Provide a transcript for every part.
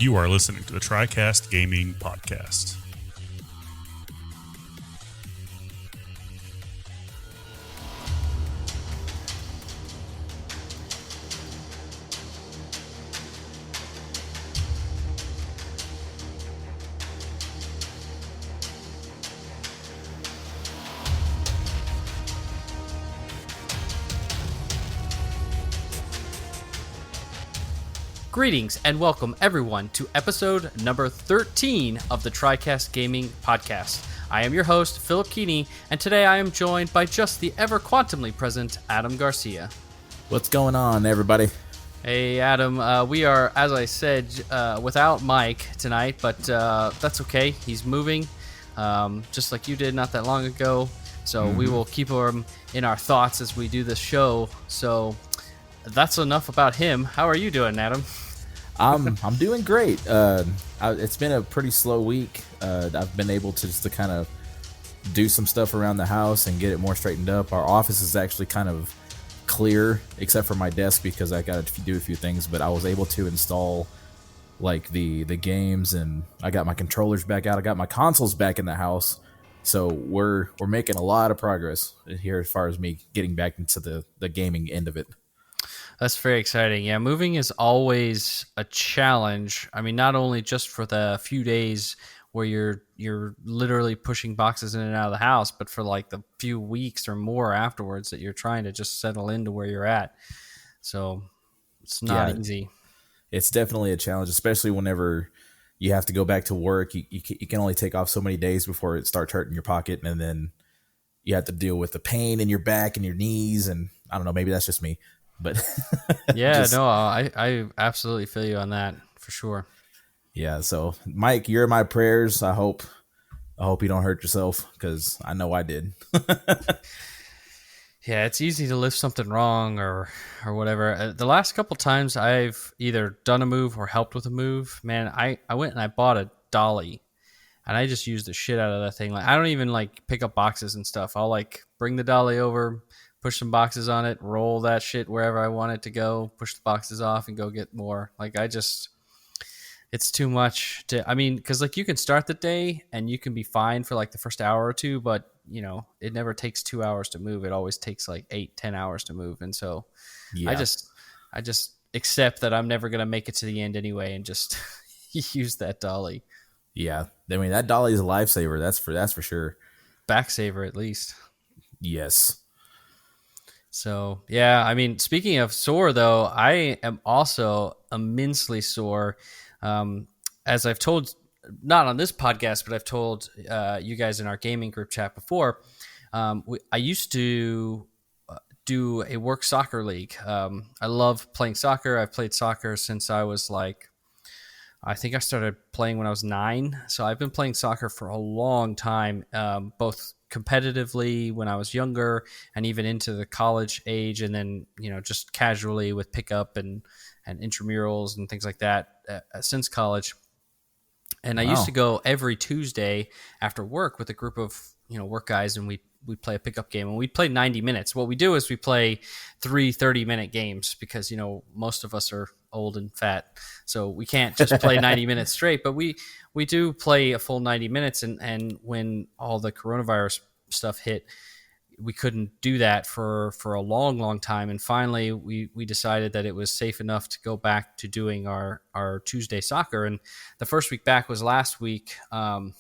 You are listening to the Tricast Gaming Podcast. Greetings and welcome everyone to episode number 13 of the Tricast Gaming Podcast. I am your host, Philip Keeney, and today I am joined by just the ever quantumly present Adam Garcia. What's going on, everybody? Hey, Adam. We are, as I said, without Mike tonight, but that's okay. He's moving, just like you did not that long ago. So we will keep him in our thoughts as we do this show. So that's enough about him. How are you doing, Adam? I'm doing great. It's been a pretty slow week. I've been able to just to kind of do some stuff around the house and get it more straightened up. Our office is actually kind of clear, except for my desk because I got to do a few things. But I was able to install like the games, and I got my controllers back out. I got my consoles back in the house. So we're making a lot of progress here as far as me getting back into the gaming end of it. That's very exciting. Yeah, moving is always a challenge. I mean, not only just for the few days where you're literally pushing boxes in and out of the house, but for like the few weeks or more afterwards that you're trying to just settle into where you're at. So it's not easy. It's definitely a challenge, especially whenever you have to go back to work. You can only take off so many days before it starts hurting your pocket, and then you have to deal with the pain in your back and your knees. And I don't know, maybe that's just me. But yeah, I absolutely feel you on that for sure. Yeah, so Mike, you're in my prayers. I hope you don't hurt yourself because I know I did. Yeah, it's easy to lift something wrong or whatever. The last couple times I've either done a move or helped with a move, man, I went and I bought a dolly, and I just used the shit out of that thing. Like I don't even like pick up boxes and stuff. I'll like bring the dolly over, push some boxes on it, roll that shit wherever I want it to go, push the boxes off and go get more. Like it's too much because like you can start the day and you can be fine for like the first hour or two, but you know, it never takes 2 hours to move. It always takes like 8-10 hours to move. And so I just accept that I'm never going to make it to the end anyway and just use that dolly. Yeah. I mean, that dolly is a lifesaver. That's for sure. Backsaver at least. Yes. So, yeah, I mean, speaking of sore, though, I am also immensely sore. As I've told, not on this podcast, but I've told you guys in our gaming group chat before, I used to do a work soccer league. I love playing soccer. I've played soccer since I was I think I started playing when I was 9. So I've been playing soccer for a long time, both competitively when I was younger and even into the college age, and then, you know, just casually with pickup and intramurals and things like that since college. And I used to go every Tuesday after work with a group of, you know, work guys, and we'd play a pickup game, and we'd play 90 minutes. What we do is we play 3 30-minute games because, you know, most of us are old and fat, so we can't just play 90 minutes straight, but we do play a full 90 minutes. And when all the coronavirus stuff hit, we couldn't do that for a long time. And finally we decided that it was safe enough to go back to doing our Tuesday soccer. And the first week back was last week. And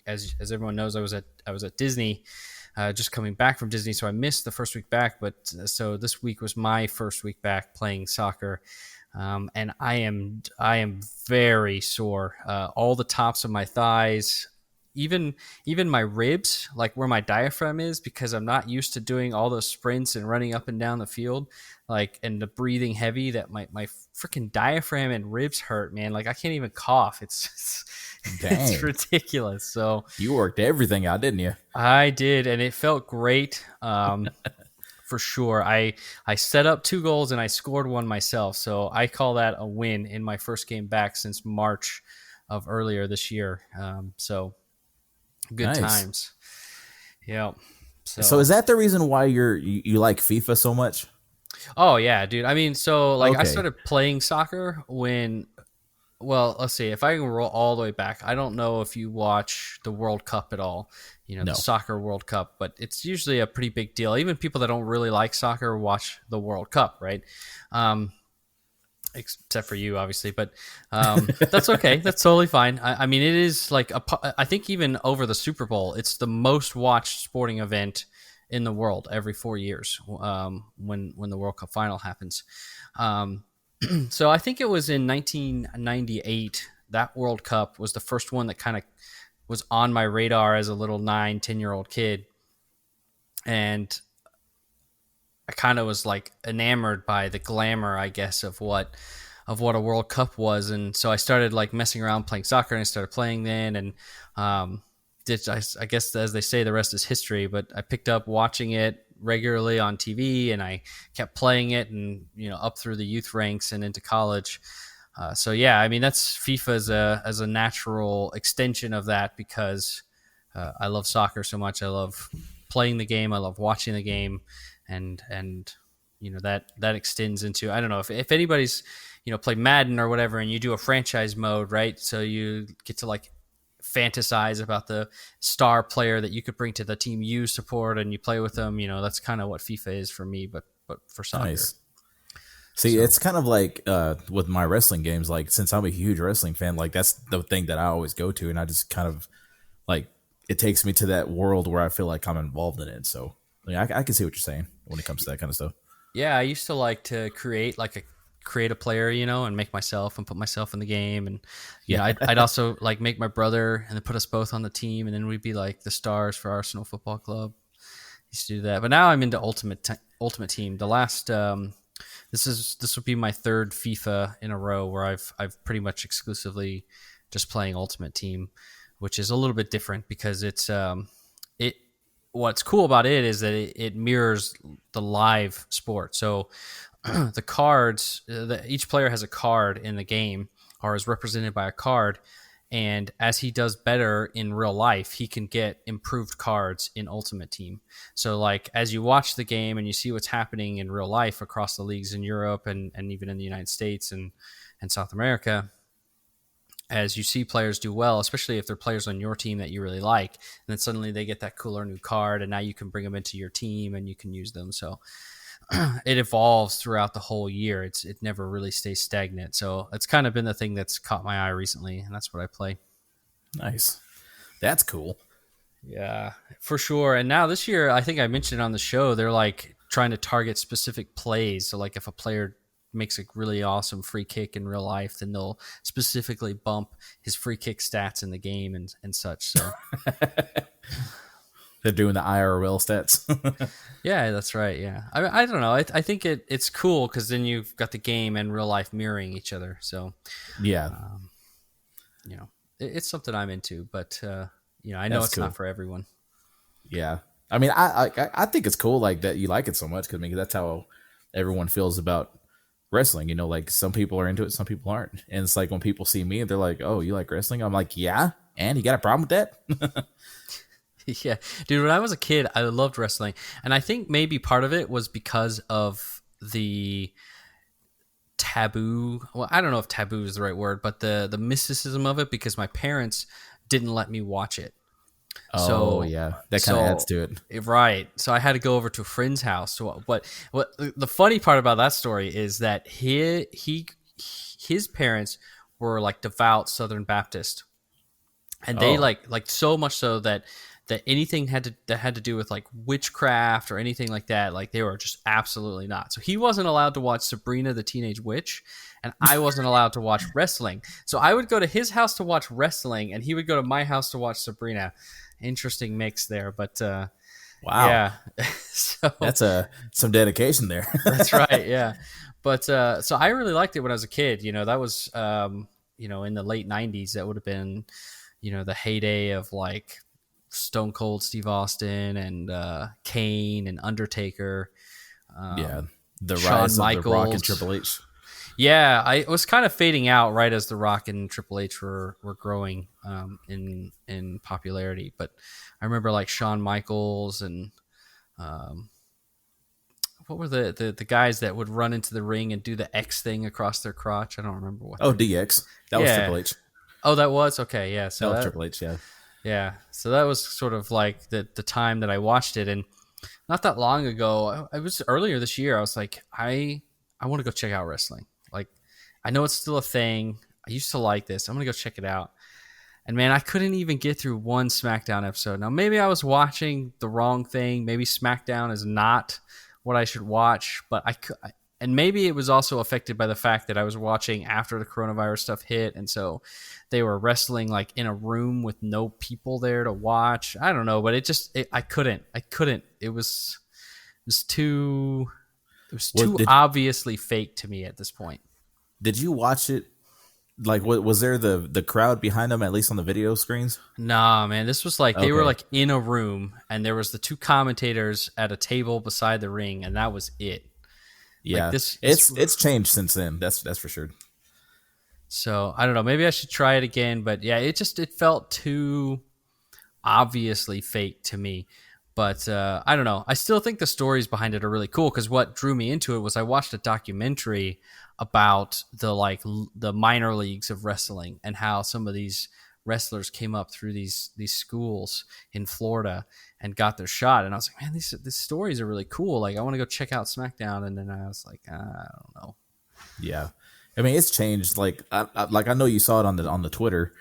as everyone knows, I was at Disney, just coming back from Disney. So I missed the first week back, but so this week was my first week back playing soccer. And I am very sore. All the tops of my thighs, even my ribs, like where my diaphragm is, because I'm not used to doing all those sprints and running up and down the field, like, and the breathing heavy, that my freaking diaphragm and ribs hurt, man. Like I can't even cough. It's ridiculous. So you worked everything out, didn't you? I did, and it felt great. For sure. I set up 2 goals and I scored 1 myself. So I call that a win in my first game back since March of earlier this year. So good times. Yeah. So is that the reason why you like FIFA so much? Oh yeah, dude. I mean, so like I started playing soccer when well, let's see. If I can roll all the way back, I don't know if you watch the World Cup at all, the No. soccer World Cup, but it's usually a pretty big deal. Even people that don't really like soccer watch the World Cup, right? Um, except for you, obviously, but that's okay. That's totally fine. I mean, it is like I think even over the Super Bowl, it's the most watched sporting event in the world every 4 years when the World Cup final happens. Um, so I think it was in 1998 that World Cup was the first one that kind of was on my radar as a little 9, 10-year-old kid, and I kind of was like enamored by the glamour, I guess, of what a World Cup was, and so I started like messing around playing soccer, and I started playing then, and I guess as they say, the rest is history. But I picked up watching it regularly on TV, and I kept playing it, and up through the youth ranks and into college. So yeah, I mean that's FIFA as a natural extension of that because I love soccer so much. I love playing the game. I love watching the game, and that extends into, I don't know if anybody's play Madden or whatever, and you do a franchise mode, right? So you get to like fantasize about the star player that you could bring to the team you support, and you play with them. That's kind of what FIFA is for me, but for soccer. Nice. See, it's kind of like with my wrestling games, like since I'm a huge wrestling fan, like that's the thing that I always go to, and I just kind of like it takes me to that world where I feel like I'm involved in it. So I can see what you're saying when it comes to that kind of stuff. Yeah, I used to like to create a player, and make myself and put myself in the game, and I'd also like make my brother and then put us both on the team, and then we'd be like the stars for Arsenal Football Club. Used to do that, but now I'm into Ultimate Team. The last this would be my third FIFA in a row where I've pretty much exclusively just playing Ultimate Team, which is a little bit different because it's what's cool about it is that it mirrors the live sport. So the cards, each player has a card in the game or is represented by a card. And as he does better in real life, he can get improved cards in Ultimate Team. So like as you watch the game and you see what's happening in real life across the leagues in Europe and even in the United States and South America, as you see players do well, especially if they're players on your team that you really like, and then suddenly they get that cooler new card, and now you can bring them into your team and you can use them. So it evolves throughout the whole year. It never really stays stagnant. So it's kind of been the thing that's caught my eye recently, and that's what I play. Nice. That's cool. Yeah, for sure. And now this year, I think I mentioned it on the show, they're like trying to target specific plays. So like if a player makes a really awesome free kick in real life, then they'll specifically bump his free kick stats in the game and such. So they're doing the IRL stats. Yeah, that's right. Yeah, I don't know. I think it's cool because then you've got the game and real life mirroring each other. So yeah, it's something I'm into, but I know That's it's cool. not for everyone. Yeah, I mean, I think it's cool like that you like it so much because that's how everyone feels about wrestling. Like some people are into it, some people aren't, and it's like when people see me and they're like, "Oh, you like wrestling?" I'm like, "Yeah," and you got a problem with that? Yeah, dude, when I was a kid, I loved wrestling. And I think maybe part of it was because of the taboo. Well, I don't know if taboo is the right word, but the mysticism of it, because my parents didn't let me watch it. Oh, yeah. That kind of adds to it. Right. So I had to go over to a friend's house. So what the funny part about that story is that his parents were like devout Southern Baptist. And they like so much so that anything that had to do with like witchcraft or anything like that, like they were just absolutely not. So he wasn't allowed to watch Sabrina the Teenage Witch, and I wasn't allowed to watch wrestling. So I would go to his house to watch wrestling, and he would go to my house to watch Sabrina. Interesting mix there, but wow, yeah. So that's some dedication there. That's right, yeah. But so I really liked it when I was a kid. That was in the late '90s. That would have been the heyday of like Stone Cold Steve Austin and Kane and Undertaker. Yeah, the Shawn rise of Michaels. The Rock and Triple H. Yeah, I was kind of fading out right as The Rock and Triple H were growing in popularity. But I remember like Shawn Michaels and what were the guys that would run into the ring and do the X thing across their crotch? I don't remember what. Oh, DX. That was Triple H. Oh, that was okay. Yeah, so That was that, Triple H. Yeah. yeah, so that was sort of like the time that I watched it, and not that long ago, it was earlier this year. I was like, I want to go check out wrestling. Like, I know it's still a thing. I used to like this. I'm gonna go check it out. And man, I couldn't even get through one SmackDown episode. Now, maybe I was watching the wrong thing. Maybe SmackDown is not what I should watch, but and maybe it was also affected by the fact that I was watching after the coronavirus stuff hit, and so they were wrestling like in a room with no people there to watch. I don't know, but I couldn't. It was too obviously fake to me at this point. Did you watch it? Like, was there the crowd behind them, at least on the video screens? Nah, man, this was like they were like in a room, and there was the two commentators at a table beside the ring, and that was it. Yeah, like it's changed since then. That's for sure. So I don't know. Maybe I should try it again, but yeah, it felt too obviously fake to me. But I don't know. I still think the stories behind it are really cool, because what drew me into it was I watched a documentary about the minor leagues of wrestling and how some of these wrestlers came up through these schools in Florida and got their shot. And I was like, man, these stories are really cool. Like, I want to go check out SmackDown. And then I was like, I don't know. Yeah, I mean, it's changed. Like, I know you saw it on the Twitter,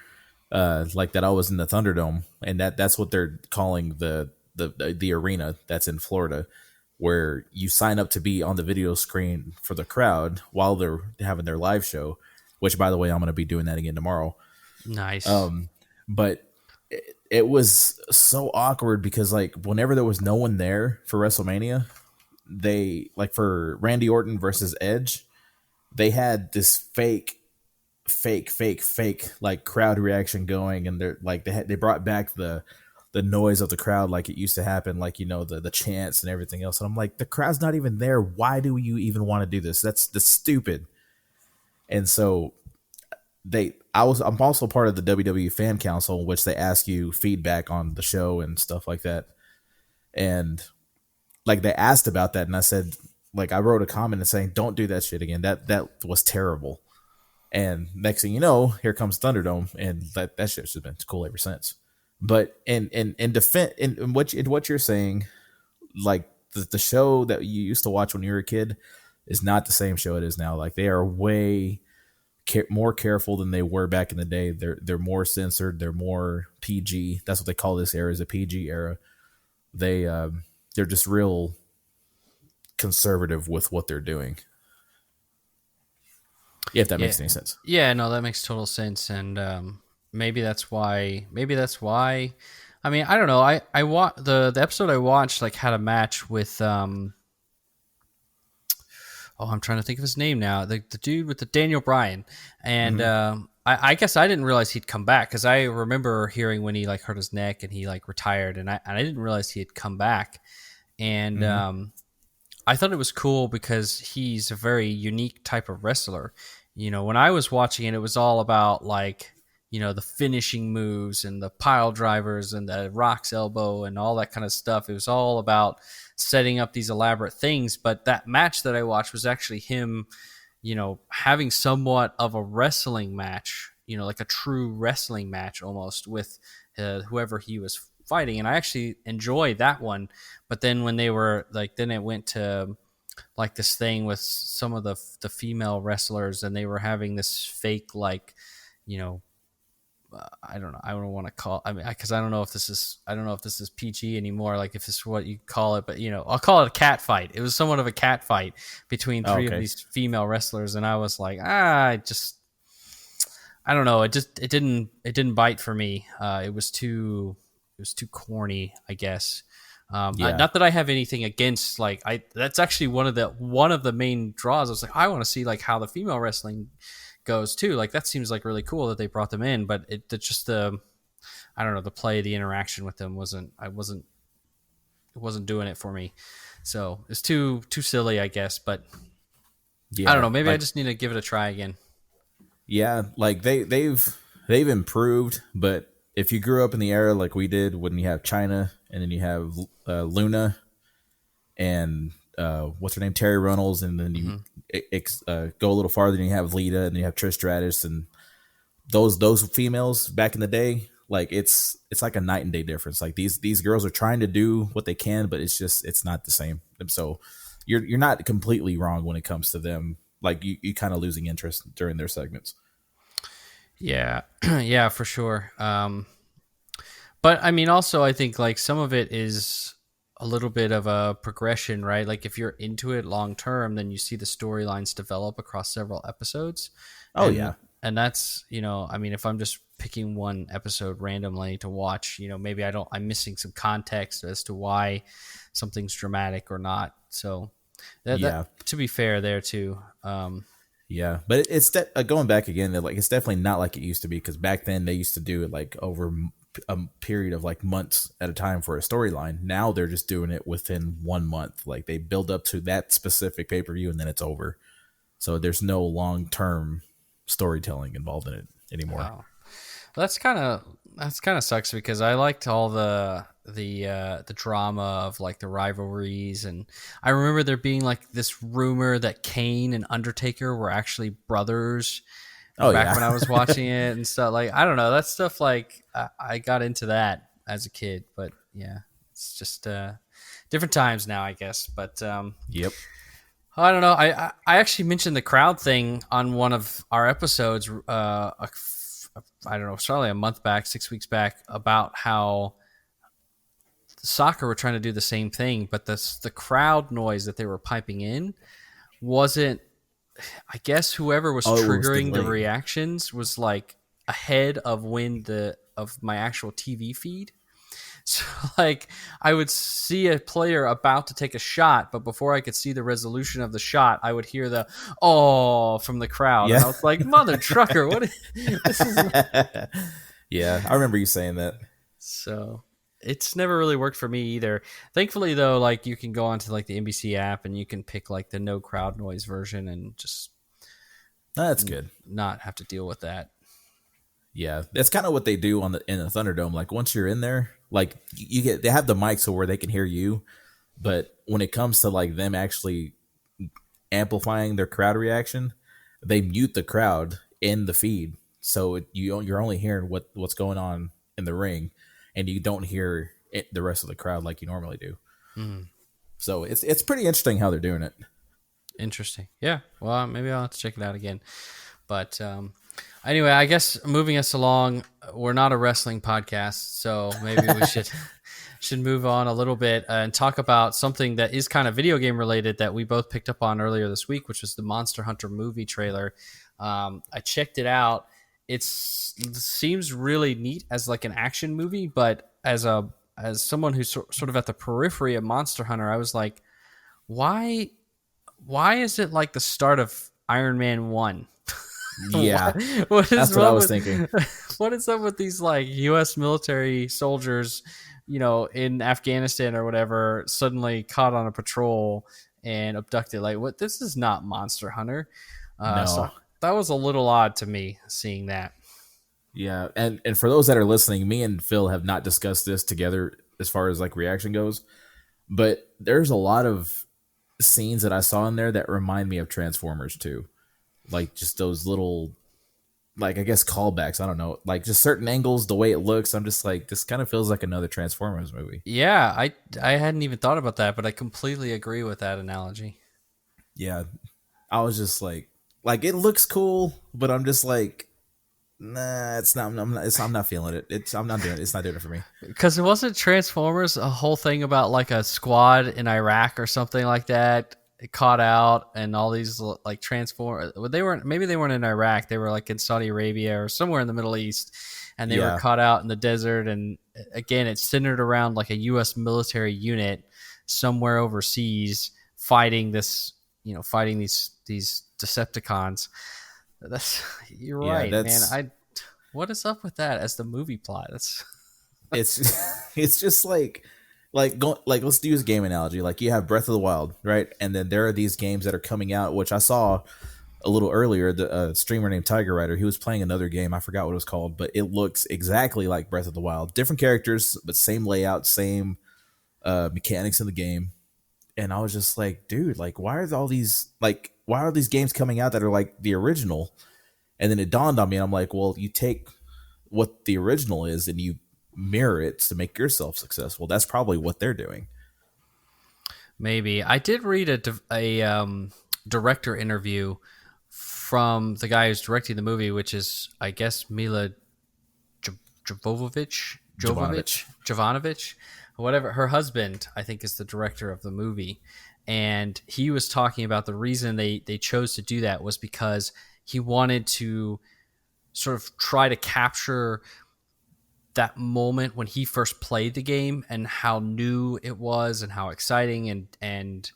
like that I was in the Thunderdome, and that's what they're calling the arena that's in Florida, where you sign up to be on the video screen for the crowd while they're having their live show, which, by the way, I'm going to be doing that again tomorrow. Nice. But it was so awkward because, like, whenever there was no one there for WrestleMania, they, like, for Randy Orton versus Edge, they had this fake like crowd reaction going, and they're like they brought back the noise of the crowd like it used to happen, like, you know, the chants and everything else. And I'm like, the crowd's not even there. Why do you even want to do this? That's stupid. And so I'm also part of the WWE Fan Council, in which they ask you feedback on the show and stuff like that. And like, they asked about that, and I said, like, I wrote a comment saying, don't do that shit again. That was terrible. And next thing you know, here comes Thunderdome, and that shit's just been cool ever since. But in defense, in what you're saying, like, the show that you used to watch when you were a kid is not the same show it is now. Like, they are way more careful than they were back in the day. They're more censored. They're more PG. That's what they call this era, is a PG era. They're just real conservative with what they're doing. If that makes any sense. Yeah, no, that makes total sense. And maybe that's why. I mean, I don't know. I the episode I watched, like, had a match with I'm trying to think of his name now. The dude with the Daniel Bryan, and I guess I didn't realize he'd come back, because I remember hearing when he, like, hurt his neck and he, like, retired, and I didn't realize he had come back, and I thought it was cool because he's a very unique type of wrestler. You know, when I was watching it, it was all about, like, you know, the finishing moves and the pile drivers and the Rock's elbow and all that kind of stuff. It was all about setting up these elaborate things. But that match that I watched was actually him, you know, having somewhat of a wrestling match, you know, like a true wrestling match almost with whoever he was fighting. And I actually enjoyed that one. But then when they were like, then it went to like this thing with some of the female wrestlers, and they were having this fake, like, you know, I don't know. I don't want to call. I mean, because I don't know if this is PG anymore. Like, if this is what you call it, but, you know, I'll call it a cat fight. It was somewhat of a cat fight between three of these female wrestlers, and I was like, I don't know. It didn't bite for me. It was too corny, I guess. Not that I have anything against, like, that's actually one of the main draws. I was like, I want to see, like, how the female wrestling goes too. Like, that seems like really cool that they brought them in, but it just I don't know, the play, the interaction with them wasn't doing it for me. So it's too silly, I guess. But yeah, I don't know. Maybe, like, I just need to give it a try again. Yeah, like they've improved, but if you grew up in the era like we did, when you have China and then you have Luna and what's her name, Terry Runnels, and then you go a little farther and you have Lita, and then you have Trish Stratus, and those females back in the day, like it's like a night and day difference. Like these girls are trying to do what they can, but it's not the same. And so you're not completely wrong when it comes to them. Like you kind of losing interest during their segments. Yeah, yeah, for sure. But I mean, also, I think like some of it is a little bit of a progression, right? Like if you're into it long term, then you see the storylines develop across several episodes. Oh, and, yeah. And that's, I mean, if I'm just picking one episode randomly to watch, maybe I'm missing some context as to why something's dramatic or not. So that to be fair there too. Yeah, but it's going back again. Like it's definitely not like it used to be, because back then they used to do it like over a period of like months at a time for a storyline. Now they're just doing it within 1 month. Like they build up to that specific pay-per-view and then it's over. So there's no long-term storytelling involved in it anymore. Wow. Well, that's kind of sucks, because I liked all the drama of like the rivalries, and I remember there being like this rumor that Kane and Undertaker were actually brothers. Back when I was watching it and stuff. Like, I don't know, that stuff, like I got into that as a kid, but yeah, it's just different times now, I guess. But yep. I don't know. I actually mentioned the crowd thing on one of our episodes. I don't know, it's probably a month back, 6 weeks back, about how soccer were trying to do the same thing, but the crowd noise that they were piping in wasn't. I guess whoever was triggering the reactions was like ahead of of my actual TV feed. So like I would see a player about to take a shot, but before I could see the resolution of the shot, I would hear the "oh" from the crowd. Yeah. And I was like, "Mother trucker, what is this?" Yeah, I remember you saying that. So it's never really worked for me either. Thankfully, though, like you can go onto like the NBC app and you can pick like the no crowd noise version and just that's good. Not have to deal with that. Yeah, that's kind of what they do in the Thunderdome. Like once you're in there, like they have the mic so where they can hear you, but when it comes to like them actually amplifying their crowd reaction, they mute the crowd in the feed, so you're only hearing what's going on in the ring. And you don't hear the rest of the crowd like you normally do. Mm. So it's pretty interesting how they're doing it. Interesting. Yeah. Well, maybe I'll have to check it out again. But anyway, I guess moving us along, we're not a wrestling podcast, so maybe we should move on a little bit and talk about something that is kind of video game related that we both picked up on earlier this week, which was the Monster Hunter movie trailer. I checked it out. It seems really neat as like an action movie, but as someone who's sort of at the periphery of Monster Hunter, I was like, why is it like the start of Iron Man 1? Yeah, that's what I was thinking. What is up with these like U.S. military soldiers, in Afghanistan or whatever, suddenly caught on a patrol and abducted? Like, what? This is not Monster Hunter. No. So that was a little odd to me, seeing that. Yeah, and for those that are listening, me and Phil have not discussed this together as far as like reaction goes, but there's a lot of scenes that I saw in there that remind me of Transformers too. Like just those little, like I guess callbacks. I don't know, like just certain angles, the way it looks. I'm just like, this kind of feels like another Transformers movie. Yeah, I hadn't even thought about that, but I completely agree with that analogy. Yeah, I was just like it looks cool, but I'm just like, nah, it's not. I'm not feeling it. I'm not doing it. It's not doing it for me. Because it wasn't Transformers a whole thing about like a squad in Iraq or something like that. It caught out, and all these like maybe they weren't in Iraq. They were like in Saudi Arabia or somewhere in the Middle East, and they were caught out in the desert. And again, it's centered around like a U.S. military unit somewhere overseas fighting these Decepticons. You're right, man. What is up with that as the movie plot? It's just like let's use a game analogy. Like you have Breath of the Wild, right? And then there are these games that are coming out, which I saw a little earlier. The streamer named Tiger Rider, he was playing another game. I forgot what it was called, but it looks exactly like Breath of the Wild. Different characters, but same layout, same mechanics in the game. and I was just like, dude, like why are these games coming out that are like the original? And then it dawned on me, and I'm like, well, you take what the original is and you mirror it to make yourself successful. That's probably what they're doing. Maybe. I did read a director interview from the guy who's directing the movie, which is, I guess, Mila Jovovich, whatever. Her husband, I think, is the director of the movie. And he was talking about the reason they chose to do that was because he wanted to sort of try to capture that moment when he first played the game and how new it was and how exciting and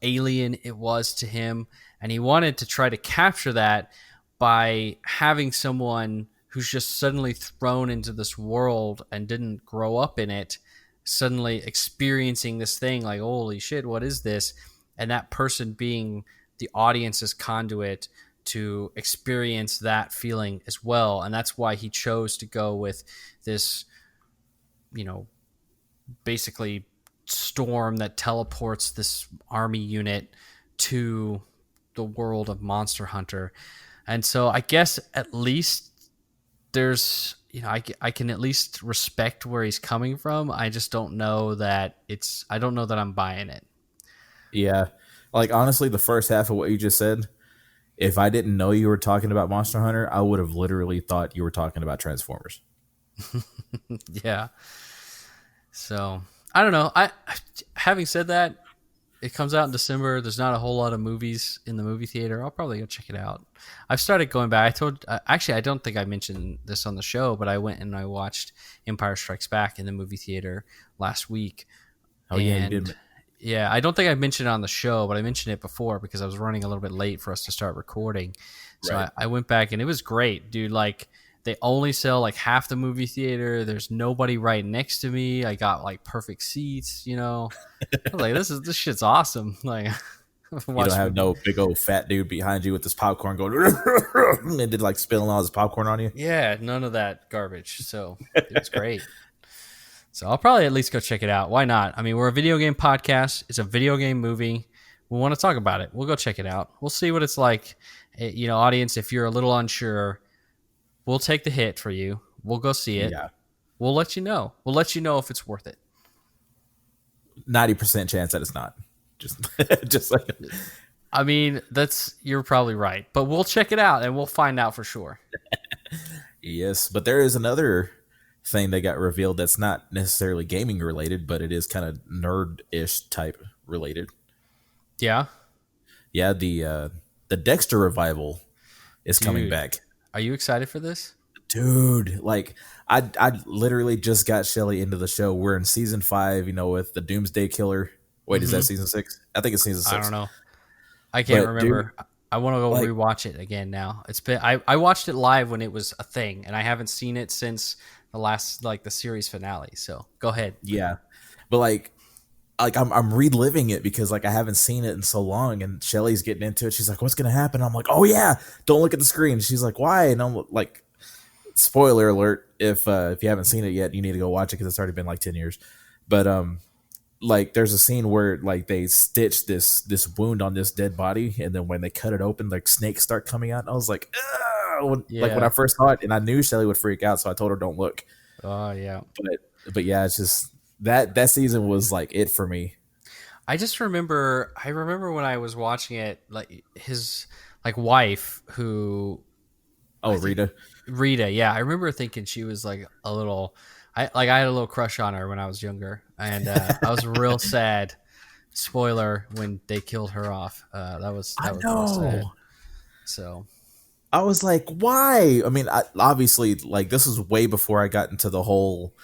alien it was to him. And he wanted to try to capture that by having someone who's just suddenly thrown into this world and didn't grow up in it, suddenly experiencing this thing like, holy shit, what is this? And that person being the audience's conduit to experience that feeling as well. And that's why he chose to go with this, basically storm that teleports this army unit to the world of Monster Hunter. And so I guess at least there's, I can at least respect where he's coming from. I just don't know that I don't know that I'm buying it. Yeah. Like, honestly, the first half of what you just said, if I didn't know you were talking about Monster Hunter, I would have literally thought you were talking about Transformers. Yeah. So, I don't know. Having said that, it comes out in December. There's not a whole lot of movies in the movie theater. I'll probably go check it out. I've started going back. Actually, I don't think I mentioned this on the show, but I went and I watched Empire Strikes Back in the movie theater last week. Oh, yeah, you did. Yeah, I don't think I mentioned it on the show, but I mentioned it before because I was running a little bit late for us to start recording. So right. I went back and it was great, dude. Like, they only sell like half the movie theater. There's nobody right next to me. I got like perfect seats, I was like, this shit's awesome. Like, you don't have no big old fat dude behind you with this popcorn going and did like spilling all his popcorn on you. Yeah, none of that garbage. So it was great. So I'll probably at least go check it out. Why not? I mean, we're a video game podcast. It's a video game movie. We want to talk about it. We'll go check it out. We'll see what it's like. Audience, if you're a little unsure, we'll take the hit for you. We'll go see it. Yeah. We'll let you know. We'll let you know if it's worth it. 90% chance that it's not. Just like. I mean, you're probably right. But we'll check it out and we'll find out for sure. Yes, but there is another thing that got revealed that's not necessarily gaming related, but it is kind of nerd-ish type related. Yeah? Yeah, the Dexter Revival is coming back. Are you excited for this? Dude, like I literally just got Shelly into the show. We're in season 5, with the Doomsday Killer. Wait, is that season 6? I think it's season 6. I don't know. I can't remember. Dude, I want to go rewatch it again now. It's been I watched it live when it was a thing, and I haven't seen it since the last the series finale. So go ahead. Yeah, but like I'm reliving it because I haven't seen it in so long, and Shelly's getting into it. She's like, "What's gonna happen?" I'm like, "Oh yeah, don't look at the screen." She's like, "Why?" And I'm like, "Spoiler alert! If you haven't seen it yet, you need to go watch it because it's already been 10 years." But there's a scene where they stitch this wound on this dead body, and then when they cut it open, snakes start coming out. And I was like, when I first saw it, and I knew Shelly would freak out, so I told her don't look. Oh yeah. But yeah, it's just that season was it for me. I remember when I was watching it, his wife who. Oh, Rita. Rita, yeah, I remember thinking she was a little. I had a little crush on her when I was younger, and I was real sad. Spoiler: when they killed her off, that was real sad. So I was like, why? I mean, obviously, this is way before I got into the whole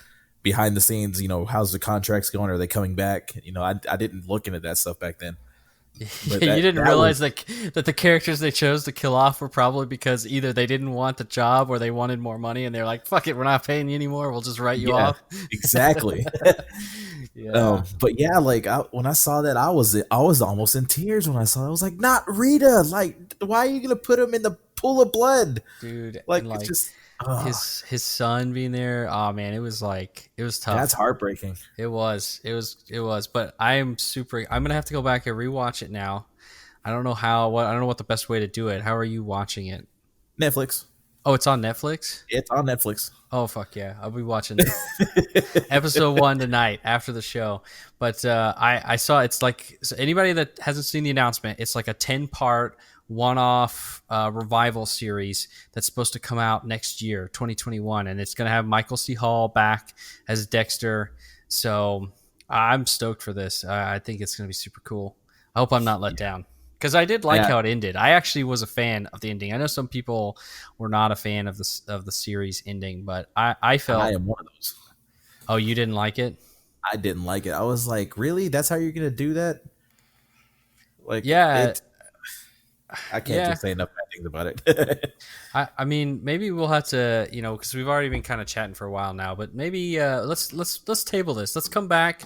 behind the scenes. How's the contracts going? Are they coming back? I didn't look into that stuff back then. You didn't realize that the characters they chose to kill off were probably because either they didn't want the job or they wanted more money, and they're like, "Fuck it, we're not paying you anymore. We'll just write you off." Exactly. Yeah. But yeah, when I saw that, I was almost in tears when I saw it. I was like, "Not Rita! Why are you gonna put him in the pool of blood, dude?" It's just his son being there. Oh man, it was tough. That's heartbreaking. It was. But I'm gonna have to go back and rewatch it now. I don't know I don't know what the best way to do it. How are you watching it? Netflix. Oh, it's on Netflix? It's on Netflix. Oh fuck yeah. I'll be watching episode 1 tonight after the show. But I saw it's like, so anybody that hasn't seen the announcement, it's like a 10-part one-off revival series that's supposed to come out next year, 2021, and it's going to have Michael C. Hall back as Dexter. So I'm stoked for this. I think it's going to be super cool. I hope I'm not let down, because I did like how it ended. I actually was a fan of the ending. I know some people were not a fan of the series ending, but I felt. I am one of those. Oh, you didn't like it? I didn't like it. I was like, really? That's how you're gonna do that? Like, yeah. I can't just say enough bad things about it. I mean, maybe we'll have to, because we've already been kind of chatting for a while now. But maybe let's table this. Let's come back.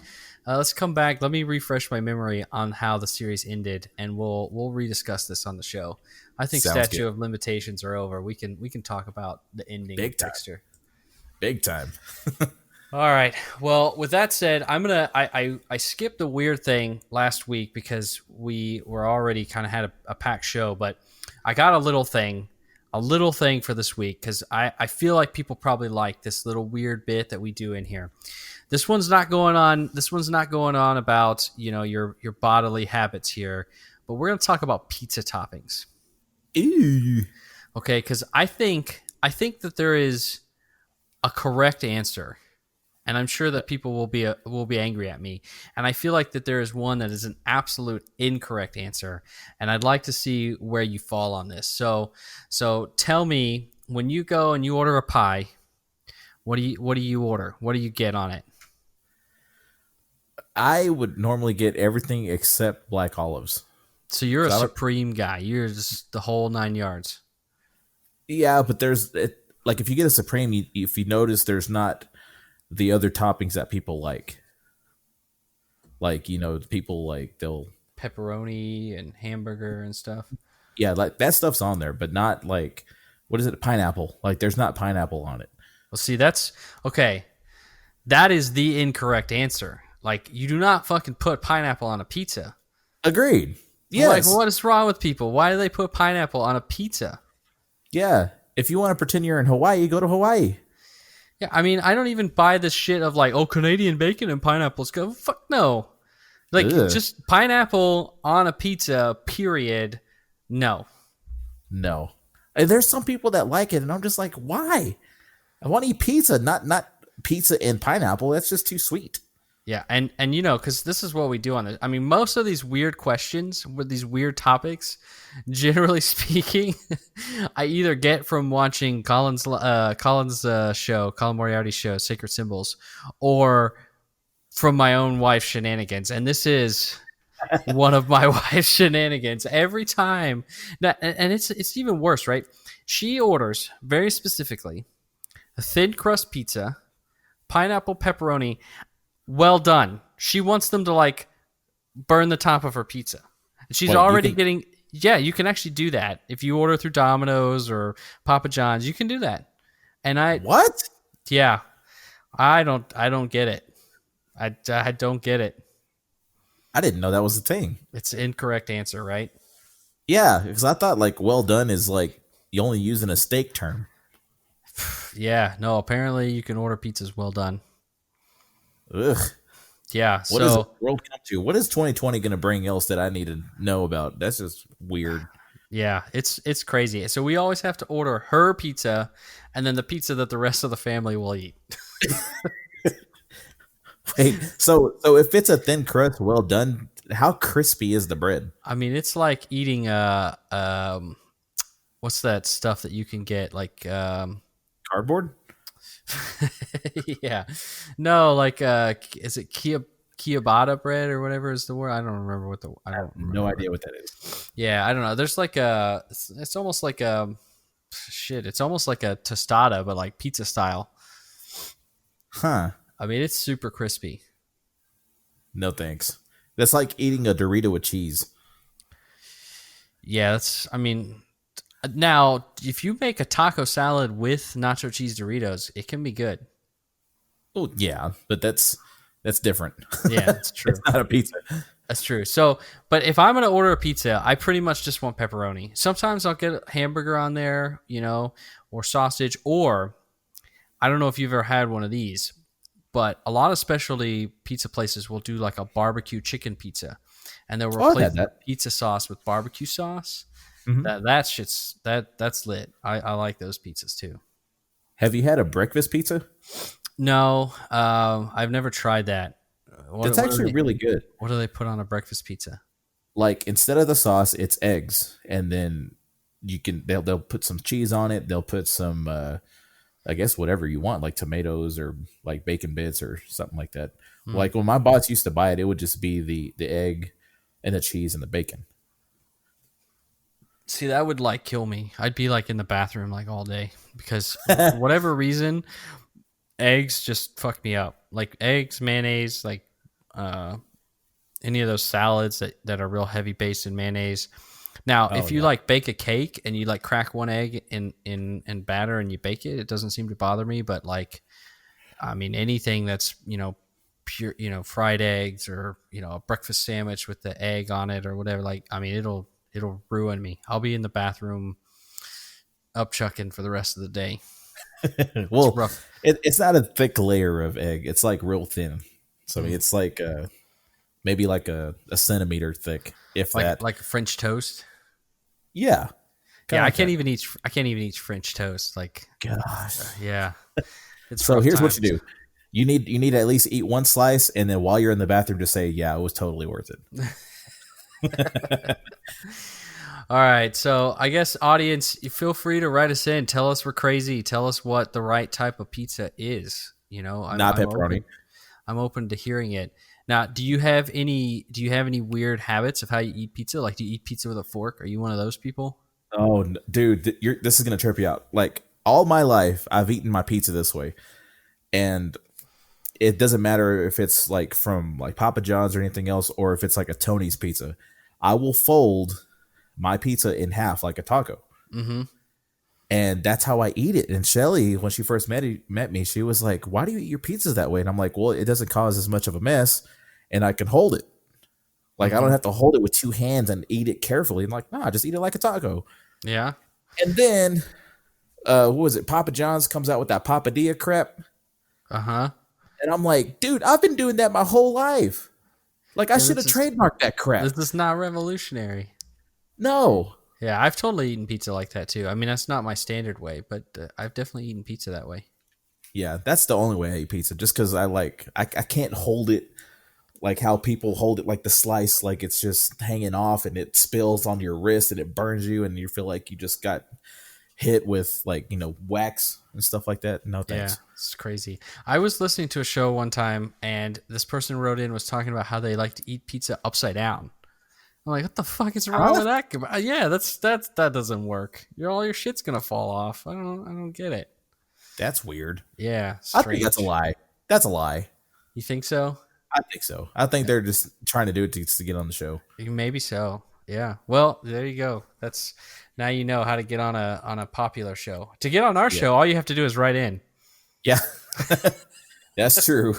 Let me refresh my memory on how the series ended, and we'll rediscuss this on the show. I think Sounds statute good. of limitations are over. We can talk about the ending Big of time. Dexter. Big time. All right. Well, with that said, I skipped the weird thing last week because we were already kind of had a packed show, but I got a little thing for this week, because I feel like people probably like this little weird bit that we do in here. This one's not going on about, your bodily habits here, but we're going to talk about pizza toppings. Ew. Okay, because I think that there is a correct answer, and I'm sure that people will be angry at me. And I feel like that there is one that is an absolute incorrect answer, and I'd like to see where you fall on this. So tell me, when you go and you order a pie, what do you order? What do you get on it? I would normally get everything except black olives. So you're a supreme guy. You're just the whole 9 yards. Yeah, but like if you get a supreme, if you notice, there's not the other toppings that people like. Like, people like they'll Pepperoni and hamburger and stuff. Yeah, like that stuff's on there, but not like, what is it? Pineapple. Like there's not pineapple on it. Well, see, that's okay. That is the incorrect answer. Like, you do not fucking put pineapple on a pizza. Agreed. Yes. Like, what is wrong with people? Why do they put pineapple on a pizza? Yeah. If you want to pretend you're in Hawaii, go to Hawaii. Yeah, I mean, I don't even buy this shit of like, Canadian bacon and pineapples. Go fuck no. Like, just pineapple on a pizza, period. No. No. And there's some people that like it, and I'm just like, why? I want to eat pizza, not pizza and pineapple. That's just too sweet. Yeah, and because this is what we do on this. I mean, most of these weird questions with these weird topics, generally speaking, I either get from watching Colin's show, Colin Moriarty's show, Sacred Symbols, or from my own wife's shenanigans. And this is one of my wife's shenanigans every time. Now, and it's even worse, right? She orders very specifically a thin crust pizza, pineapple pepperoni. Well done. She wants them to like burn the top of her pizza. She's already getting. Yeah, you can actually do that if you order through Domino's or Papa John's. You can do that. And what? Yeah, I don't get it. I don't get it. I didn't know that was a thing. It's an incorrect answer, right? Yeah, because I thought like well done is like you only using a steak term. Yeah, no. Apparently, you can order pizzas well done. Ugh. Yeah. What is the world come to? What is 2020 going to bring else that I need to know about? That's just weird. Yeah, it's crazy. So we always have to order her pizza, and then the pizza that the rest of the family will eat. Wait, so if it's a thin crust, well done, how crispy is the bread? I mean, it's like eating what's that stuff that you can get like Cardboard? Yeah. No, like is it ciabatta bread or whatever is the word? I don't remember I have no idea what that is. Yeah, I don't know. There's like it's almost like it's almost like a tostada, but like pizza style. Huh. I mean, it's super crispy. No thanks. That's like eating a Dorito with cheese. Yeah, Now, if you make a taco salad with nacho cheese Doritos, it can be good. Oh yeah, but that's different. Yeah, that's true. It's not a pizza. That's true. So, but if I'm going to order a pizza, I pretty much just want pepperoni. Sometimes I'll get a hamburger on there, or sausage, or I don't know if you've ever had one of these, but a lot of specialty pizza places will do like a barbecue chicken pizza, and they'll I've replace had that. pizza sauce with barbecue sauce. Mhm. That's lit. I like those pizzas too. Have you had a breakfast pizza? No, I've never tried that. It's actually really good. What do they put on a breakfast pizza? Like instead of the sauce, it's eggs, and then they'll put some cheese on it. They'll put some I guess whatever you want, like tomatoes or like bacon bits or something like that. Like when my boss used to buy it, it would just be the egg and the cheese and the bacon. See, that would like kill me. I'd be like in the bathroom like all day because for whatever reason, eggs just fuck me up. Like eggs, mayonnaise, like any of those salads that are real heavy based in mayonnaise. Now, if you like bake a cake and you like crack one egg in batter and you bake it, it doesn't seem to bother me. But like, I mean, anything that's pure fried eggs or a breakfast sandwich with the egg on it or whatever. Like, I mean, it'll ruin me. I'll be in the bathroom upchucking for the rest of the day. Well, it's not a thick layer of egg. It's like real thin. So I mean, it's like maybe like a centimeter thick, if that. Like a French toast. Yeah. Yeah, I can't even eat French toast. Like, gosh. Yeah. So here's what you do. You need to at least eat one slice, and then while you're in the bathroom, just say, "Yeah, it was totally worth it." All right, so I guess audience, you feel free to write us in. Tell us we're crazy. Tell us what the right type of pizza is. Not pepperoni. I'm open to hearing it. Now, do you have any weird habits of how you eat pizza? Like, do you eat pizza with a fork? Are you one of those people? Oh, dude, this is gonna trip you out. Like all my life, I've eaten my pizza this way, and it doesn't matter if it's like from like Papa John's or anything else, or if it's like a Tony's pizza. I will fold my pizza in half like a taco. Mm-hmm. And that's how I eat it. And Shelly, when she first met me, she was like, "Why do you eat your pizzas that way?" And I'm like, "Well, it doesn't cause as much of a mess, and I can hold it. Like, I don't have to hold it with two hands and eat it carefully." I'm like, "Nah, just eat it like a taco." Yeah. And then, what was it? Papa John's comes out with that papadilla crap. Uh-huh. And I'm like, dude, I've been doing that my whole life. Like, I should have trademarked that crap. This is not revolutionary. No. Yeah, I've totally eaten pizza like that too. I mean, that's not my standard way, but I've definitely eaten pizza that way. Yeah, that's the only way I eat pizza. Just because I can't hold it like how people hold it, like the slice, like it's just hanging off and it spills on your wrist and it burns you and you feel like you just got hit with like, wax and stuff like that. No thanks. Yeah, it's crazy. I was listening to a show one time and this person wrote in was talking about how they like to eat pizza upside down. I'm like, what the fuck is wrong with that? Yeah, that doesn't work. All your shit's gonna fall off. I don't get it. That's weird. Yeah, strange. I think that's a lie. That's a lie. You think so? I think so. I think they're just trying to do it to get on the show. Maybe so. Yeah. Well, there you go. That's now you know how to get on a popular show. To get on our show, all you have to do is write in. Yeah, that's true.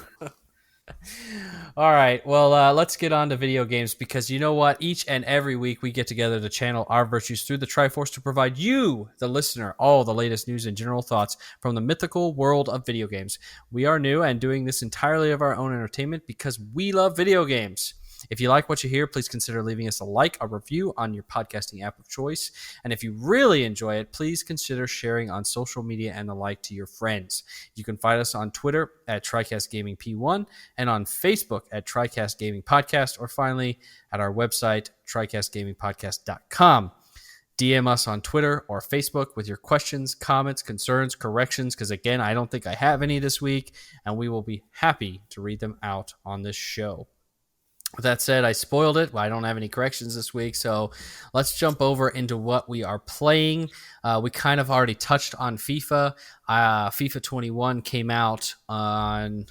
All right. Well, let's get on to video games because you know what? Each and every week we get together to channel our virtues through the Triforce to provide you, the listener, all the latest news and general thoughts from the mythical world of video games. We are new and doing this entirely of our own entertainment because we love video games. If you like what you hear, please consider leaving us a review on your podcasting app of choice. And if you really enjoy it, please consider sharing on social media and the like to your friends. You can find us on Twitter at Tricast Gaming P1 and on Facebook at Tricast Gaming Podcast, or finally at our website, tricastgamingpodcast.com. DM us on Twitter or Facebook with your questions, comments, concerns, corrections, because again, I don't think I have any this week, and we will be happy to read them out on this show. With that said, I spoiled it. I don't have any corrections this week, so let's jump over into what we are playing. We kind of already touched on FIFA. FIFA 21 came out on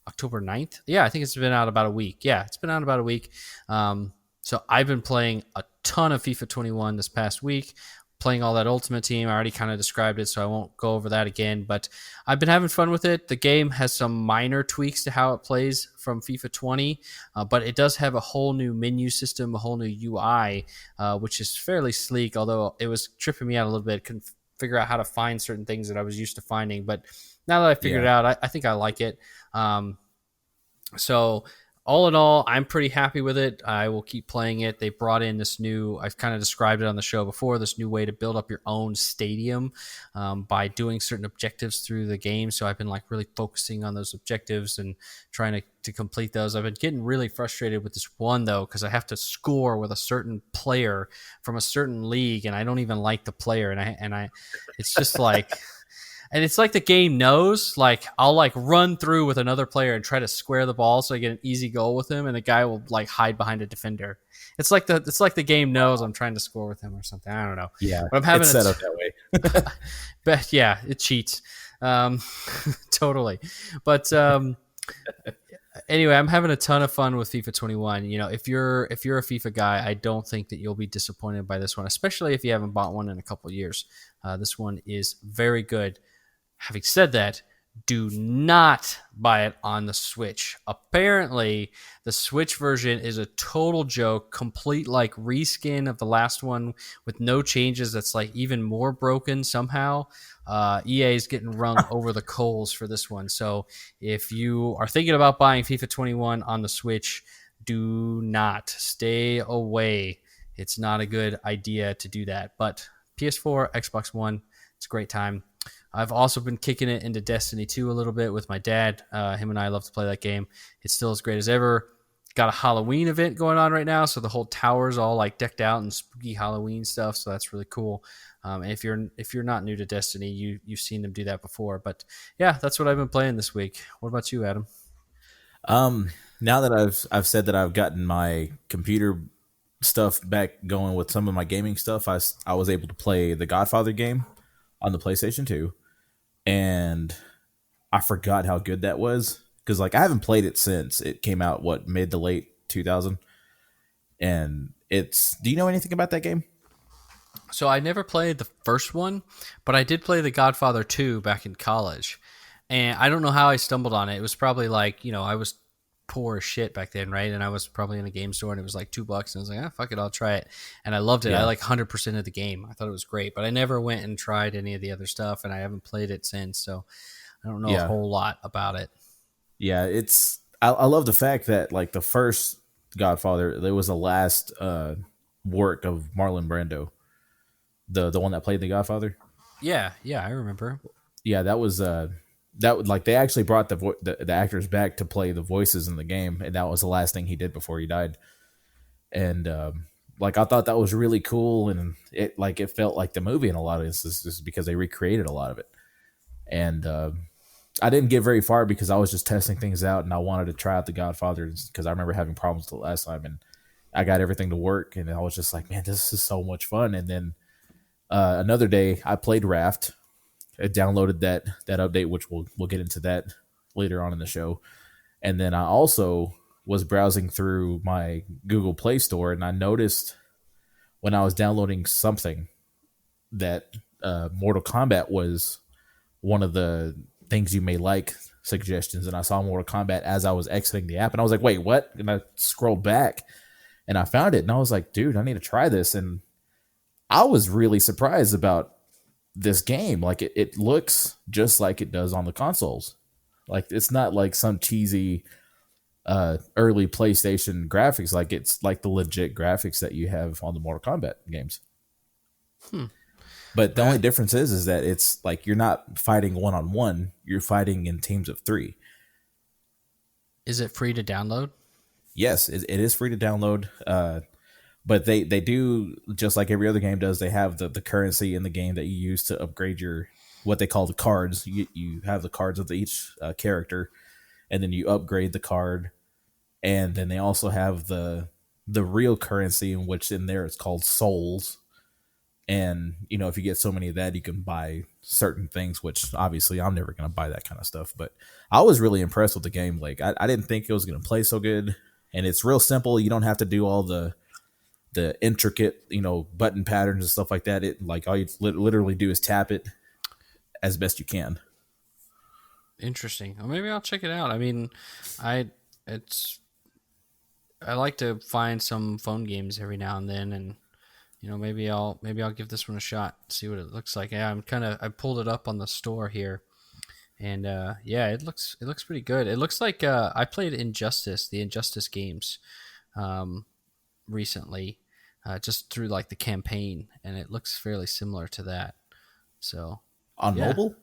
October 9th. Yeah, I think it's been out about a week. Yeah, it's been out about a week. So I've been playing a ton of FIFA 21 this past week. playing all that Ultimate Team. I already kind of described it, so I won't go over that again. But I've been having fun with it. The game has some minor tweaks to how it plays from FIFA 20, but it does have a whole new menu system, a whole new UI, which is fairly sleek, although it was tripping me out a little bit. Couldn't figure out how to find certain things that I was used to finding. But now that I figured it out, I think I like it. So all in all, I'm pretty happy with it. I will keep playing it. They brought in this new, I've kind of described it on the show before, this new way to build up your own stadium by doing certain objectives through the game. So I've been like really focusing on those objectives and trying to complete those. I've been getting really frustrated with this one though, because I have to score with a certain player from a certain league, and I don't even like the player. And I it's just like... And it's like the game knows, like, I'll like run through with another player and try to square the ball so I get an easy goal with him, and the guy will like hide behind a defender. It's like the game knows I'm trying to score with him or something. I don't know. Yeah, but I'm having it's set up that way. But yeah, it cheats. Totally. But anyway, I'm having a ton of fun with FIFA 21. You know, if you're a FIFA guy, I don't think that you'll be disappointed by this one, especially if you haven't bought one in a couple of years. This one is very good. Having said that, do not buy it on the Switch. Apparently, the Switch version is a total joke, complete like reskin of the last one with no changes. That's like even more broken somehow. EA is getting rung over the coals for this one. So if you are thinking about buying FIFA 21 on the Switch, do not. Stay away. It's not a good idea to do that. But PS4, Xbox One, it's a great time. I've also been kicking it into Destiny 2 a little bit with my dad. Him and I love to play that game. It's still as great as ever. Got a Halloween event going on right now, so the whole tower's all like decked out in spooky Halloween stuff, so that's really cool. And if you're not new to Destiny, you've seen them do that before. But yeah, that's what I've been playing this week. What about you, Adam? Now that I've said that I've gotten my computer stuff back going with some of my gaming stuff, I was able to play the Godfather game on the PlayStation 2, and I forgot how good that was, because like I haven't played it since it came out, mid to late 2000, and do you know anything about that game? So I never played the first one, but I did play the Godfather 2 back in college, and I don't know how I stumbled on it. It was probably like, I was poor as shit back then, right? And I was probably in a game store and it was like $2 and I was like, fuck it, I'll try it. And I loved it. Yeah. I like 100% of the game. I thought it was great, but I never went and tried any of the other stuff, and I haven't played it since, so I don't know a whole lot about it. Yeah, I love the fact that like the first Godfather, there was the last work of Marlon Brando, the one that played the Godfather. Yeah, I remember. Yeah, that was like they actually brought the actors back to play the voices in the game, and that was the last thing he did before he died. And like I thought that was really cool, and it felt like the movie in a lot of instances because they recreated a lot of it. And I didn't get very far because I was just testing things out, and I wanted to try out the Godfather because I remember having problems the last time, and I got everything to work, and I was just like, man, this is so much fun. And then another day I played Raft. I downloaded that update, which we'll get into that later on in the show. And then I also was browsing through my Google Play Store, and I noticed when I was downloading something that Mortal Kombat was one of the things you may like suggestions. And I saw Mortal Kombat as I was exiting the app, and I was like, wait, what? And I scrolled back and I found it, and I was like, dude, I need to try this. And I was really surprised about this game. Like it looks just like it does on the consoles. Like it's not like some cheesy early PlayStation graphics. Like it's like the legit graphics that you have on the Mortal Kombat games. But the only difference is that it's like you're not fighting one-on-one, you're fighting in teams of 3. Is it free to download? Yes, it is free to download. But they do, just like every other game does, they have the currency in the game that you use to upgrade your, what they call the cards. You have the cards of each character, and then you upgrade the card. And then they also have the real currency, in which in there it's called souls. And, if you get so many of that, you can buy certain things, which obviously I'm never going to buy that kind of stuff. But I was really impressed with the game. Like, I didn't think it was going to play so good. And it's real simple. You don't have to do all the the intricate, button patterns and stuff like that. It like all you literally do is tap it as best you can. Interesting. Well, maybe I'll check it out. I mean, I like to find some phone games every now and then, and maybe I'll give this one a shot, see what it looks like. Yeah, I pulled it up on the store here, and yeah, it looks pretty good. It looks like I played the Injustice games recently, just through like the campaign, and it looks fairly similar to that. So on mobile?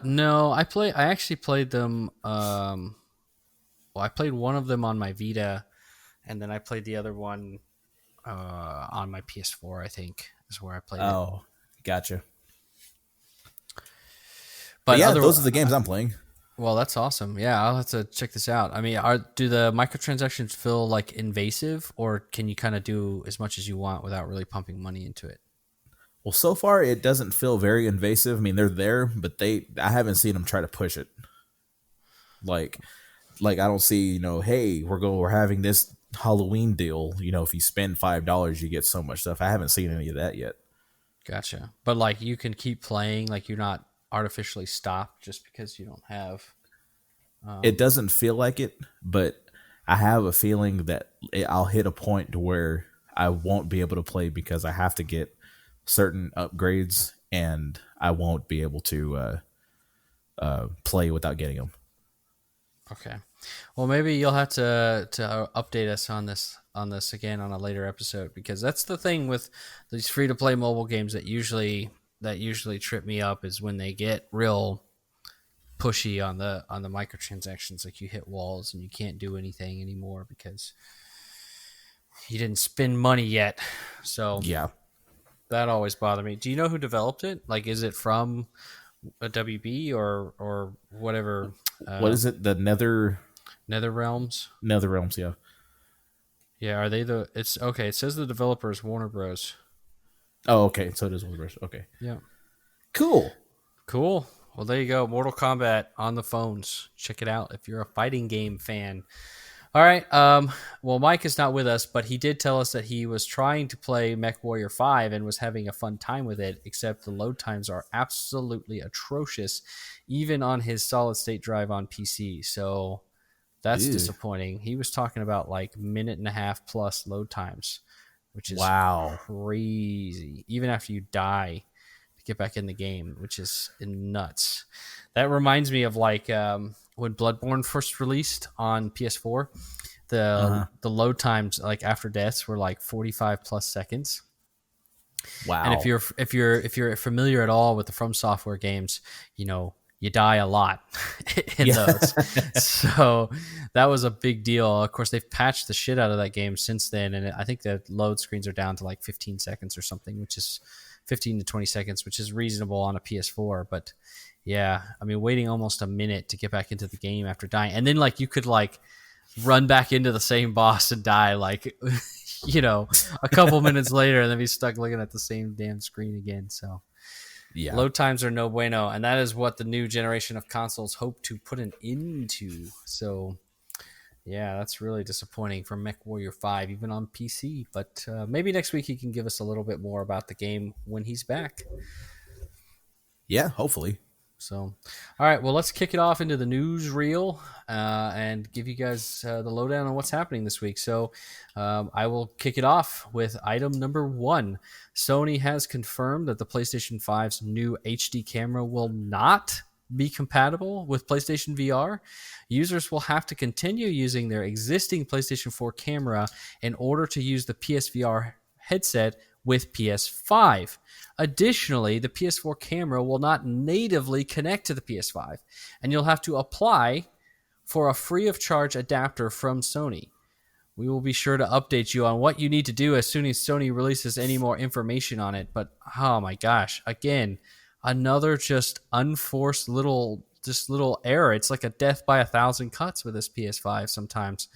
No, I actually played them. I played one of them on my Vita, and then I played the other one on my PS4. I think is where I played it. Oh, gotcha. But yeah, those are the games I'm playing. Well, that's awesome. Yeah, I'll have to check this out. I mean, do the microtransactions feel like invasive, or can you kind of do as much as you want without really pumping money into it? Well, so far it doesn't feel very invasive. I mean, they're there, but I haven't seen them try to push it. Like I don't see, hey, we're having this Halloween deal. If you spend $5, you get so much stuff. I haven't seen any of that yet. Gotcha. But like you can keep playing, like you're not artificially stopped just because you don't have. It doesn't feel like it, but I have a feeling that I'll hit a point to where I won't be able to play because I have to get certain upgrades, and I won't be able to play without getting them. Okay. Well, maybe you'll have to update us on this again on a later episode, because that's the thing with these free-to-play mobile games that usually trip me up, is when they get real pushy on the microtransactions. Like you hit walls and you can't do anything anymore because you didn't spend money yet. So yeah, that always bothered me. Do you know who developed it? Like, is it from a WB or whatever? What is it? The NetherRealms? NetherRealms, yeah. Yeah, are they it's okay. It says the developer is Warner Bros. Oh, okay. So it is Warner Bros. Okay. Yeah. Cool. Well, there you go. Mortal Kombat on the phones. Check it out if you're a fighting game fan. All right. Well, Mike is not with us, but he did tell us that he was trying to play MechWarrior 5 and was having a fun time with it, except the load times are absolutely atrocious, even on his solid state drive on PC. So that's disappointing. He was talking about like minute and a half plus load times, which is crazy. Even after you die to get back in the game, which is nuts. That reminds me of like when Bloodborne first released on PS4, the load times like after deaths were like 45 plus seconds. Wow. And if you're familiar at all with the From Software games, you die a lot in those. So that was a big deal. Of course, they've patched the shit out of that game since then, and I think the load screens are down to like 15 seconds or something, which is 15 to 20 seconds, which is reasonable on a PS4. But yeah, I mean, waiting almost a minute to get back into the game after dying, and then like you could like run back into the same boss and die like a couple minutes later, and then be stuck looking at the same damn screen again. So yeah, load times are no bueno, and that is what the new generation of consoles hope to put an end to. So yeah, that's really disappointing for MechWarrior 5, even on PC. But maybe next week he can give us a little bit more about the game when he's back. Yeah, hopefully. So, all right, well, let's kick it off into the newsreel and give you guys the lowdown on what's happening this week. So I will kick it off with item number 1. Sony has confirmed that the PlayStation 5's new HD camera will not be compatible with PlayStation VR. Users will have to continue using their existing PlayStation 4 camera in order to use the PSVR headset with PS5. Additionally, the PS4 camera will not natively connect to the PS5, and you'll have to apply for a free of charge adapter from Sony. We will be sure to update you on what you need to do as soon as Sony releases any more information on it. But oh my gosh, again, another just unforced little error. It's like a death by 1,000 cuts with this PS5 sometimes.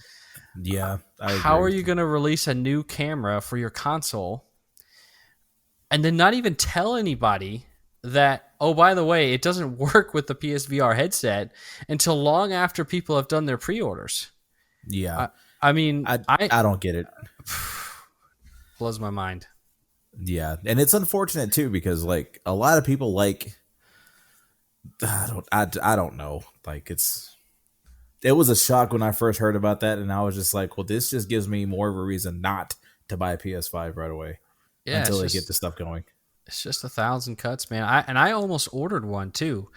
Yeah. How are you going to release a new camera for your console and then not even tell anybody that, oh, by the way, it doesn't work with the PSVR headset until long after people have done their pre-orders? Yeah. I mean, I don't get it. blows my mind. Yeah, and it's unfortunate too because like a lot of people like I don't know. Like it was a shock when I first heard about that, and I was just like, well, this just gives me more of a reason not to buy a PS5 right away Yeah, until they get the stuff going. it's just 1,000 cuts, man. I almost ordered one too,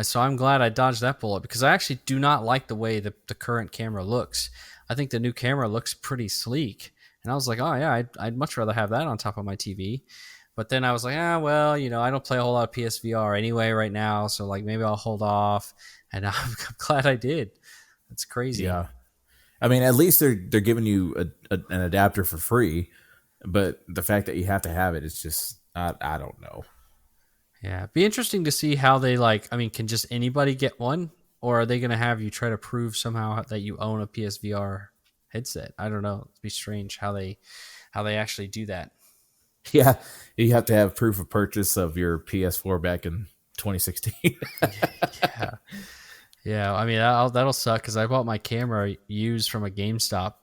so I'm glad I dodged that bullet because I actually do not like the way the current camera looks. I think the new camera looks pretty sleek, and I was like, oh yeah, I'd much rather have that on top of my TV. But then I was like, well, I don't play a whole lot of PSVR anyway right now, so like maybe I'll hold off. And I'm glad I did. That's crazy. Yeah, I mean, at least they're giving you an adapter for free, but the fact that you have to have it, it's just I don't know. Yeah, it'd be interesting to see how they can just anybody get one, or are they going to have you try to prove somehow that you own a PSVR headset? I don't know. It'd be strange how they actually do that. Yeah, you have to have proof of purchase of your PS4 back in 2016. Yeah. Yeah, I mean that'll suck because I bought my camera used from a GameStop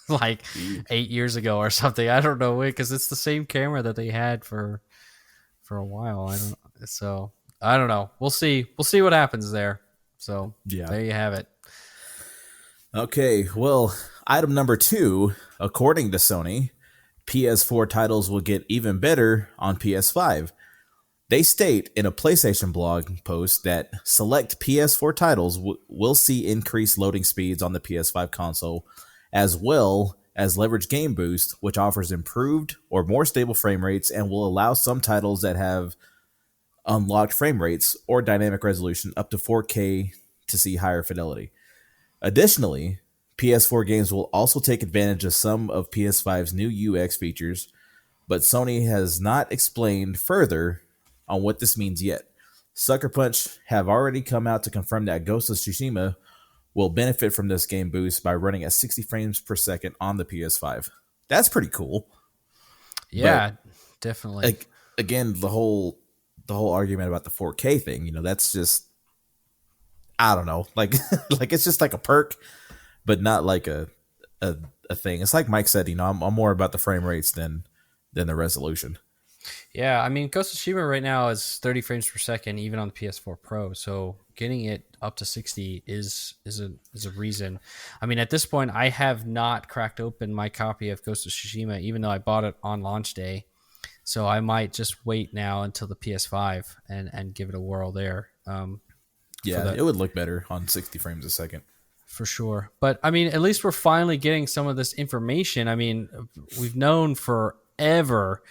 like 8 years ago or something. I don't know because it's the same camera that they had for a while. I don't know. We'll see what happens there. So yeah, there you have it. Okay, well, item number 2, according to Sony, PS4 titles will get even better on PS5. They state in a PlayStation blog post that select PS4 titles will see increased loading speeds on the PS5 console, as well as leverage Game Boost, which offers improved or more stable frame rates and will allow some titles that have unlocked frame rates or dynamic resolution up to 4K to see higher fidelity. Additionally, PS4 games will also take advantage of some of PS5's new UX features, but Sony has not explained further on what this means yet. Sucker Punch have already come out to confirm that Ghost of Tsushima will benefit from this game boost by running at 60 frames per second on the PS5. That's pretty cool. Yeah, but definitely. Again, the whole argument about the 4K thing, that's just, I don't know, like it's just like a perk, but not like a thing. It's like Mike said, I'm more about the frame rates than the resolution. Yeah, I mean, Ghost of Tsushima right now is 30 frames per second, even on the PS4 Pro. So getting it up to 60 is a reason. I mean, at this point, I have not cracked open my copy of Ghost of Tsushima, even though I bought it on launch day. So I might just wait now until the PS5 and give it a whirl there. Yeah, it would look better on 60 frames a second. For sure. But, I mean, at least we're finally getting some of this information. I mean, we've known forever,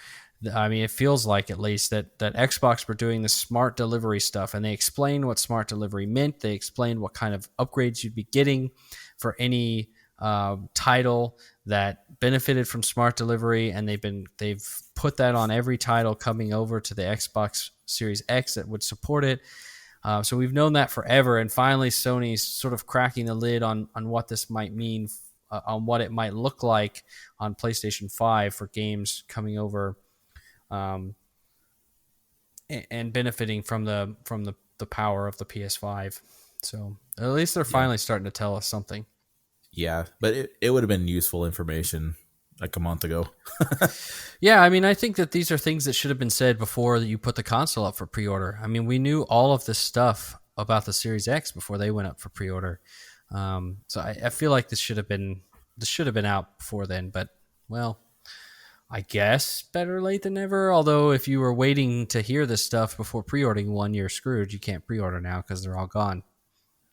I mean, it feels like at least that Xbox were doing the smart delivery stuff, and they explained what smart delivery meant. They explained what kind of upgrades you'd be getting for any title that benefited from smart delivery, and they've put that on every title coming over to the Xbox Series X that would support it. So we've known that forever, and finally Sony's sort of cracking the lid on what this might mean, on what it might look like on PlayStation 5 for games coming over. And benefiting from the power of the PS5. So at least they're finally starting to tell us something. Yeah, but it would have been useful information like a month ago. Yeah, I mean, I think that these are things that should have been said before you put the console up for pre-order. I mean, we knew all of this stuff about the Series X before they went up for pre-order. So I feel like this should have been out before then, but well, I guess better late than never. Although if you were waiting to hear this stuff before pre-ordering one, you're screwed. You can't pre-order now because they're all gone.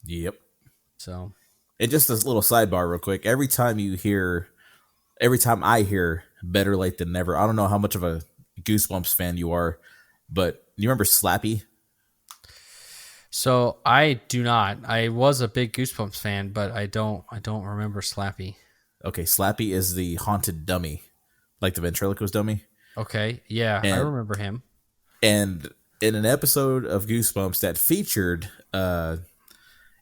Yep. So, and just this little sidebar real quick. Every time I hear better late than never, I don't know how much of a Goosebumps fan you are, but you remember Slappy? So I do not. I was a big Goosebumps fan, but I don't remember Slappy. Okay, Slappy is the haunted dummy. Like the ventriloquist dummy. Okay, yeah, I remember him. And in an episode of Goosebumps that featured Anakin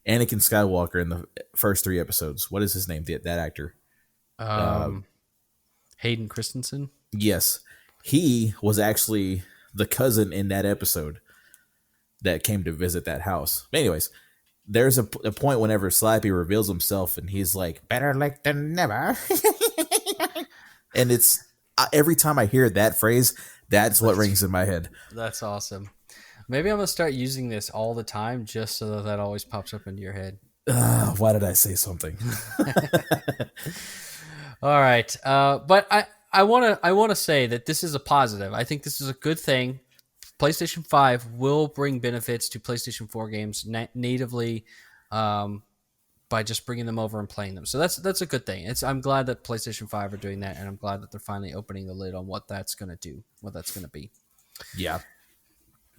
Skywalker in the first 3 episodes. What is his name, that actor? Hayden Christensen? Yes. He was actually the cousin in that episode that came to visit that house. But anyways, there's a point whenever Slappy reveals himself and he's like, better late than never. And it's every time I hear that phrase, that's what rings in my head. That's awesome. Maybe I'm going to start using this all the time just so that always pops up into your head. Why did I say something? All right. But I want to say that this is a positive. I think this is a good thing. PlayStation 5 will bring benefits to PlayStation 4 games natively by just bringing them over and playing them. So that's a good thing. I'm glad that PlayStation 5 are doing that, and I'm glad that they're finally opening the lid on what that's going to do, what that's going to be. Yeah.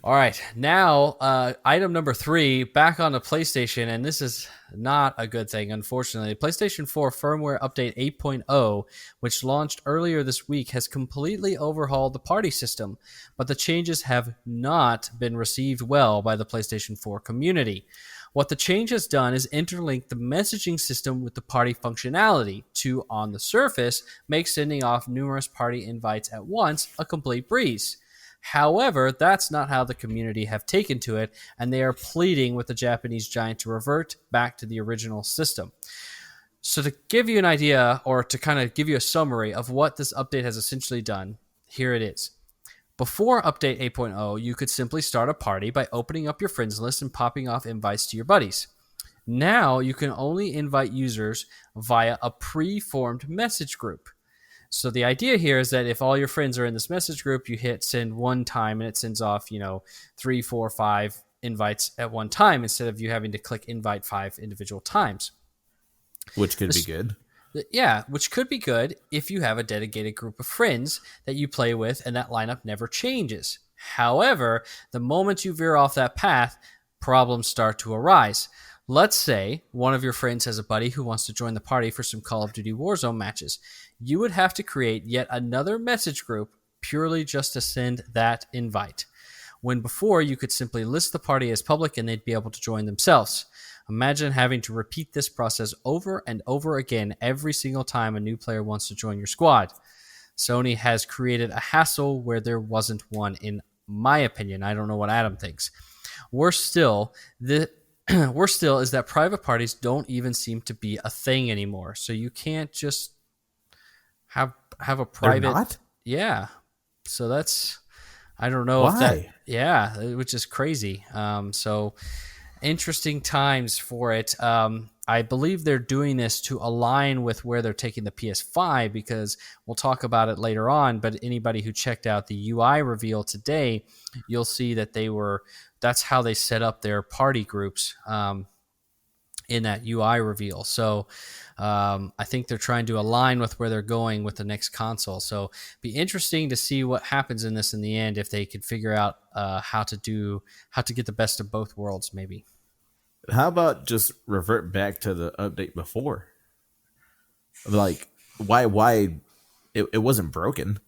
All right, now item number 3, back on the PlayStation, and this is not a good thing, unfortunately. PlayStation 4 firmware update 8.0, which launched earlier this week, has completely overhauled the party system, but the changes have not been received well by the PlayStation 4 community. What the change has done is interlink the messaging system with the party functionality to, on the surface, make sending off numerous party invites at once a complete breeze. However, that's not how the community have taken to it, and they are pleading with the Japanese giant to revert back to the original system. So to give you an idea, or to kind of give you a summary of what this update has essentially done, here it is. Before Update 8.0, you could simply start a party by opening up your friends list and popping off invites to your buddies. Now you can only invite users via a pre-formed message group. So the idea here is that if all your friends are in this message group, you hit send one time and it sends off, 3, 4, 5 invites at one time instead of you having to click invite 5 individual times. Which could be good. Yeah, which could be good if you have a dedicated group of friends that you play with and that lineup never changes. However, the moment you veer off that path, problems start to arise. Let's say one of your friends has a buddy who wants to join the party for some Call of Duty Warzone matches. You would have to create yet another message group purely just to send that invite. When before you could simply list the party as public and they'd be able to join themselves. Imagine having to repeat this process over and over again every single time a new player wants to join your squad. Sony has created a hassle where there wasn't one, in my opinion. I don't know what Adam thinks. Worse still is that private parties don't even seem to be a thing anymore. So you can't just have a private. They're not? Yeah. So that's, I don't know. Why? Which is crazy. So interesting times for it. I believe they're doing this to align with where they're taking the PS5, because we'll talk about it later on. But anybody who checked out the UI reveal today, you'll see that that's how they set up their party groups in that UI reveal. So I think they're trying to align with where they're going with the next console. So be interesting to see what happens in this in the end, if they could figure out how to get the best of both worlds, maybe. How about just revert back to the update before? Like, why it wasn't broken?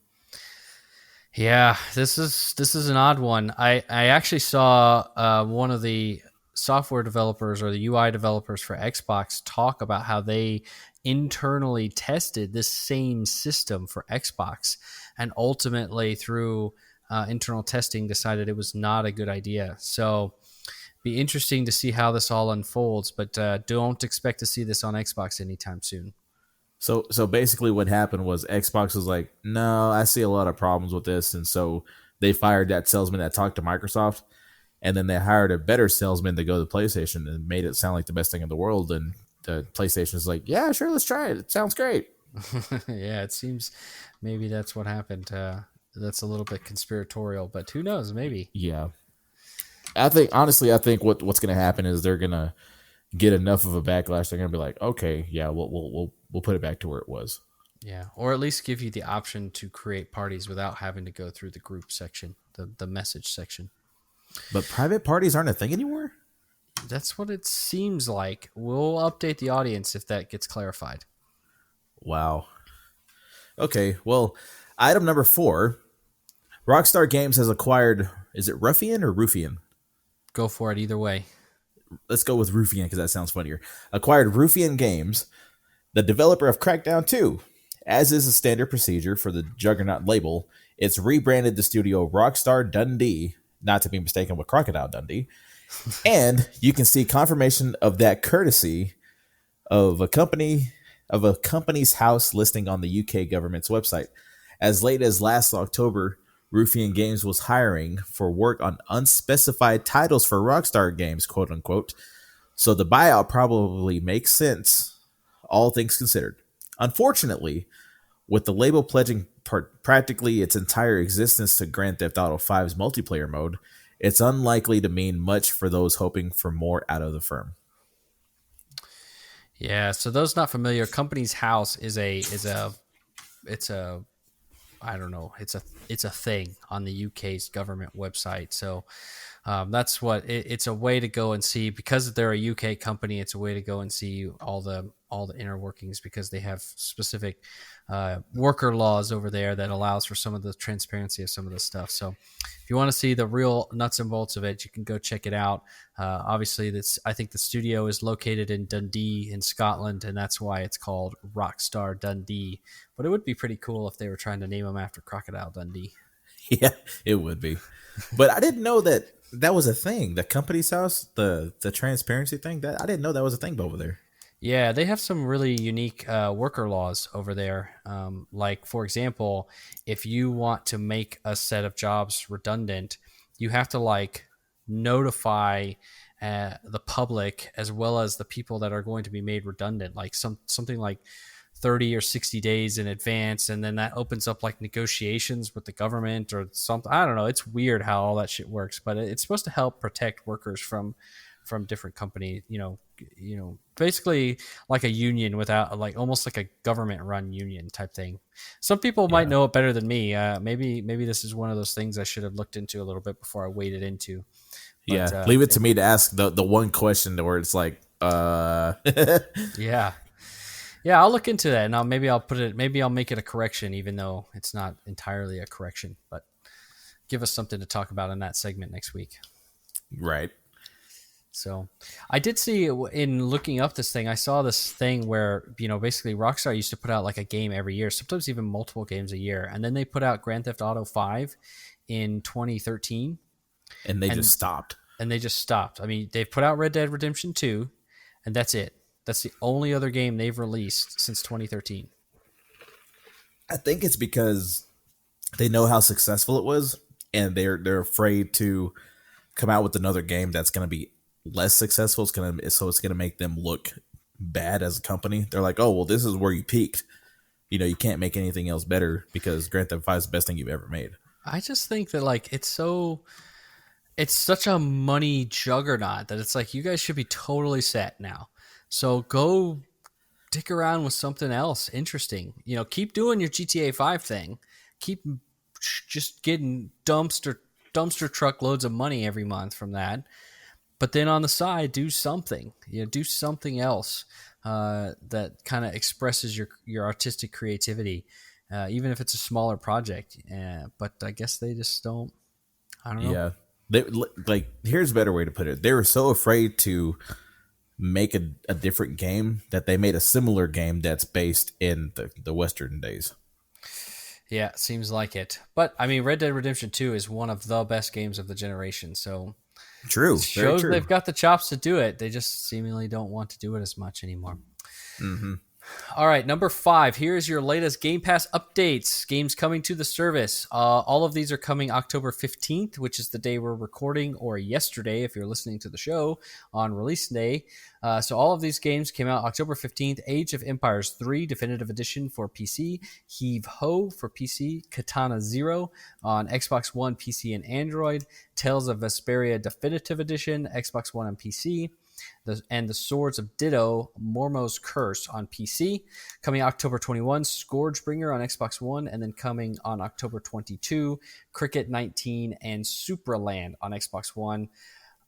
Yeah, this is an odd one. I actually saw one of the software developers or the UI developers for Xbox talk about how they internally tested this same system for Xbox, and ultimately through internal testing decided it was not a good idea. So be interesting to see how this all unfolds, but don't expect to see this on Xbox anytime soon. So basically what happened was Xbox was like, no, I see a lot of problems with this. And so they fired that salesman that talked to Microsoft, and then they hired a better salesman to go to PlayStation and made it sound like the best thing in the world. And the PlayStation is like, yeah, sure, let's try it. It sounds great. Yeah, it seems maybe that's what happened. That's a little bit conspiratorial, but who knows? Maybe. Yeah. I think what's going to happen is they're going to get enough of a backlash. They're going to be like, okay, yeah, we'll put it back to where it was. Yeah, or at least give you the option to create parties without having to go through the group section, the message section. But private parties aren't a thing anymore? That's what it seems like. We'll update the audience if that gets clarified. Wow. Okay, well, item number 4. Rockstar Games has acquired, is it Ruffian or Ruffian? Go for it either way. Let's go with Ruffian because that sounds funnier. Acquired Ruffian Games, the developer of Crackdown 2. As is a standard procedure for the Juggernaut label, it's rebranded the studio Rockstar Dundee, not to be mistaken with Crocodile Dundee. And you can see confirmation of that courtesy of a company's house listing on the UK government's website. As late as last October, Ruffian Games was hiring for work on unspecified titles for Rockstar Games, quote unquote. So the buyout probably makes sense, all things considered. Unfortunately, with the label pledging practically its entire existence to Grand Theft Auto 5's multiplayer mode, it's unlikely to mean much for those hoping for more out of the firm. Yeah, so those not familiar, Company's House is a I don't know, it's a thing on the UK's government website. So that's what it's a way to go and see, because they're a UK company. It's a way to go and see all the inner workings, because they have specific worker laws over there that allows for some of the transparency of some of the stuff. So if you want to see the real nuts and bolts of it, you can go check it out. Obviously, I think the studio is located in Dundee in Scotland, and that's why it's called Rockstar Dundee. But it would be pretty cool if they were trying to name them after Crocodile Dundee. Yeah, it would be. But I didn't know that was a thing. The Company's House, the transparency thing, that I didn't know that was a thing over there. Yeah, they have some really unique worker laws over there. Like, for example, if you want to make a set of jobs redundant, you have to notify the public as well as the people that are going to be made redundant, like something like 30 or 60 days in advance, and then that opens up negotiations with the government or something. I don't know. It's weird how all that shit works, but it's supposed to help protect workers from different companies. Basically like a union without almost like a government run union type thing. Some people might know it better than me. Maybe this is one of those things I should have looked into a little bit before I waded into. But, leave it to me to ask the one question where it's Yeah, I'll look into that, and maybe I'll make it a correction, even though it's not entirely a correction. But give us something to talk about in that segment next week. Right. So I did see, in looking up this thing, I saw this thing where, basically Rockstar used to put out a game every year, sometimes even multiple games a year. And then they put out Grand Theft Auto 5 in 2013. And they just stopped. I mean, they've put out Red Dead Redemption 2, and that's it. That's the only other game they've released since 2013. I think it's because they know how successful it was, and they're afraid to come out with another game that's going to be less successful. It's going to make them look bad as a company. They're like, oh, well, this is where you peaked. You can't make anything else better because Grand Theft 5 is the best thing you've ever made. I just think that it's such a money juggernaut that it's you guys should be totally set now. So go dick around with something else interesting. Keep doing your GTA 5 thing. Keep just getting dumpster truck loads of money every month from that. But then on the side, do something. Do something else that kind of expresses your artistic creativity, even if it's a smaller project. But I guess they just don't. I don't know. Yeah, here's a better way to put it. They were so afraid to make a different game that they made a similar game that's based in the Western days. Yeah, seems like it. But I mean, Red Dead Redemption 2 is one of the best games of the generation. So true, it shows they've got the chops to do it. They just seemingly don't want to do it as much anymore. Mm-hmm. All right, number 5. Here is your latest Game Pass updates. Games coming to the service. All of these are coming October 15th, which is the day we're recording, or yesterday if you're listening to the show on release day. So all of these games came out October 15th. Age of Empires 3 Definitive Edition for PC. Heave Ho for PC. Katana Zero on Xbox One, PC, and Android. Tales of Vesperia Definitive Edition, Xbox One and PC. And the Swords of Ditto, Mormo's Curse on PC. Coming October 21, Scourgebringer on Xbox One, and then coming on October 22, Cricket 19 and Supraland on Xbox One.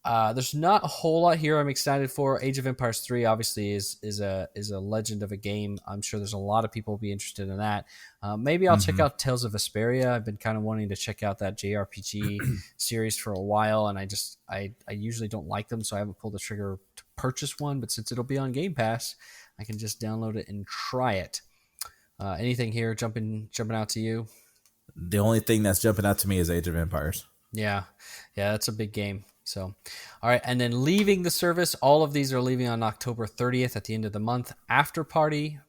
There's not a whole lot here I'm excited for. Age of Empires 3 obviously is a legend of a game. I'm sure there's a lot of people who will be interested in that. Maybe I'll check out Tales of Vesperia. I've been kind of wanting to check out that JRPG series for a while, and I usually don't like them, so I haven't pulled the trigger to purchase one. But since it'll be on Game Pass, I can just download it and try it. Anything here jumping out to you? The only thing that's jumping out to me is Age of Empires. Yeah, that's a big game. So, all right. And then leaving the service, all of these are leaving on October 30th at the end of the month. After Party,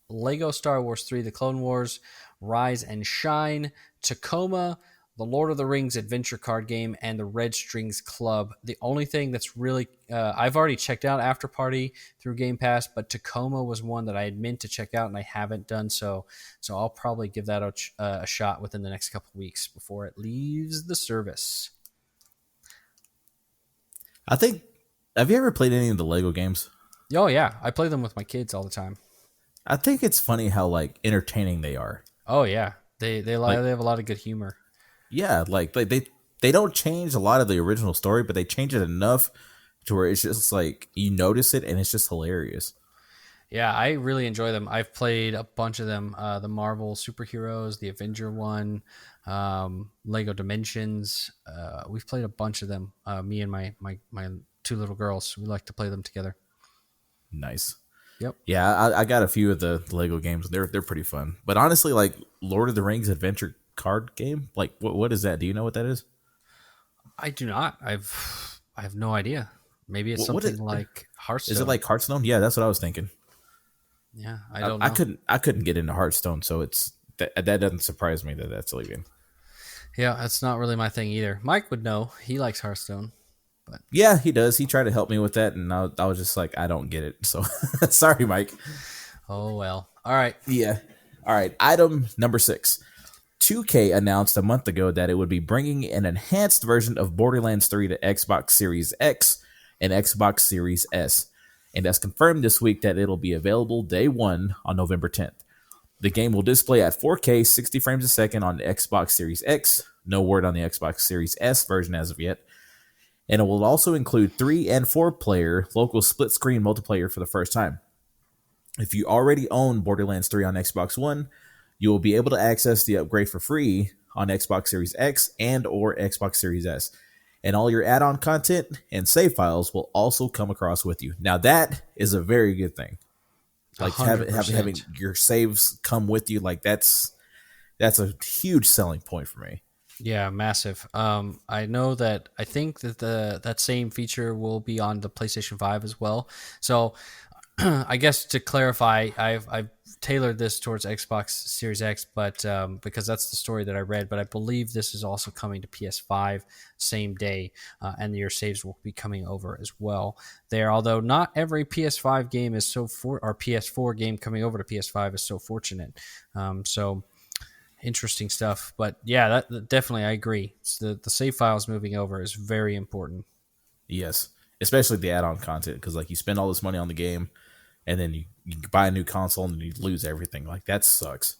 Lego Star Wars 3, The Clone Wars, Rise and Shine, Tacoma, the Lord of the Rings adventure card game, and the Red Strings Club. The only thing that's really, I've already checked out After Party through Game Pass, but Tacoma was one that I had meant to check out and I haven't done so. So I'll probably give that a shot within the next couple of weeks before it leaves the service. I think, have you ever played any of the Lego games? Oh yeah, I play them with my kids all the time. I think it's funny how like entertaining they are. Oh yeah, they have a lot of good humor. Yeah, like they don't change a lot of the original story, but they change it enough to where it's just like you notice it and it's just hilarious. Yeah, I really enjoy them. I've played a bunch of them. The Marvel superheroes, the Avenger one, Lego Dimensions. We've played a bunch of them. Me and my two little girls. We like to play them together. Nice. Yep. Yeah, I got a few of the Lego games. They're pretty fun. But honestly, like Lord of the Rings adventure card game, like what is that? Do you know what that is? I do not. I have no idea. Maybe it's something like Hearthstone. Is it like Hearthstone? Yeah, that's what I was thinking. Yeah, I don't know. I couldn't get into Hearthstone, so it's that doesn't surprise me that that's leaving. Yeah, that's not really my thing either. Mike would know. He likes Hearthstone. But yeah, he does. He tried to help me with that, and I was just like, I don't get it. So sorry, Mike. Oh well. All right. Yeah. All right. Item number 6. 2K announced a month ago that it would be bringing an enhanced version of Borderlands 3 to Xbox Series X and Xbox Series S, and has confirmed this week that it'll be available day 1 on November 10th. The game will display at 4K 60 frames a second on the Xbox Series X, no word on the Xbox Series S version as of yet, and it will also include 3 and 4 player local split screen multiplayer for the first time. If you already own Borderlands 3 on Xbox One, you will be able to access the upgrade for free on Xbox Series X and or Xbox Series S. And all your add-on content and save files will also come across with you. Now that is a very good thing. Like having your saves come with you, like that's a huge selling point for me. Yeah, massive. I know that I think that that same feature will be on the PlayStation 5 as well. So I guess to clarify, I've tailored this towards Xbox Series X, but because that's the story that I read. But I believe this is also coming to PS5 same day, and your saves will be coming over as well there. Although not every PS5 game is or PS4 game coming over to PS5 is so fortunate. So interesting stuff. But yeah, that definitely I agree. It's the save files moving over is very important. Yes, especially the add-on content, because like you spend all this money on the game, and then you buy a new console and you lose everything. Like that sucks.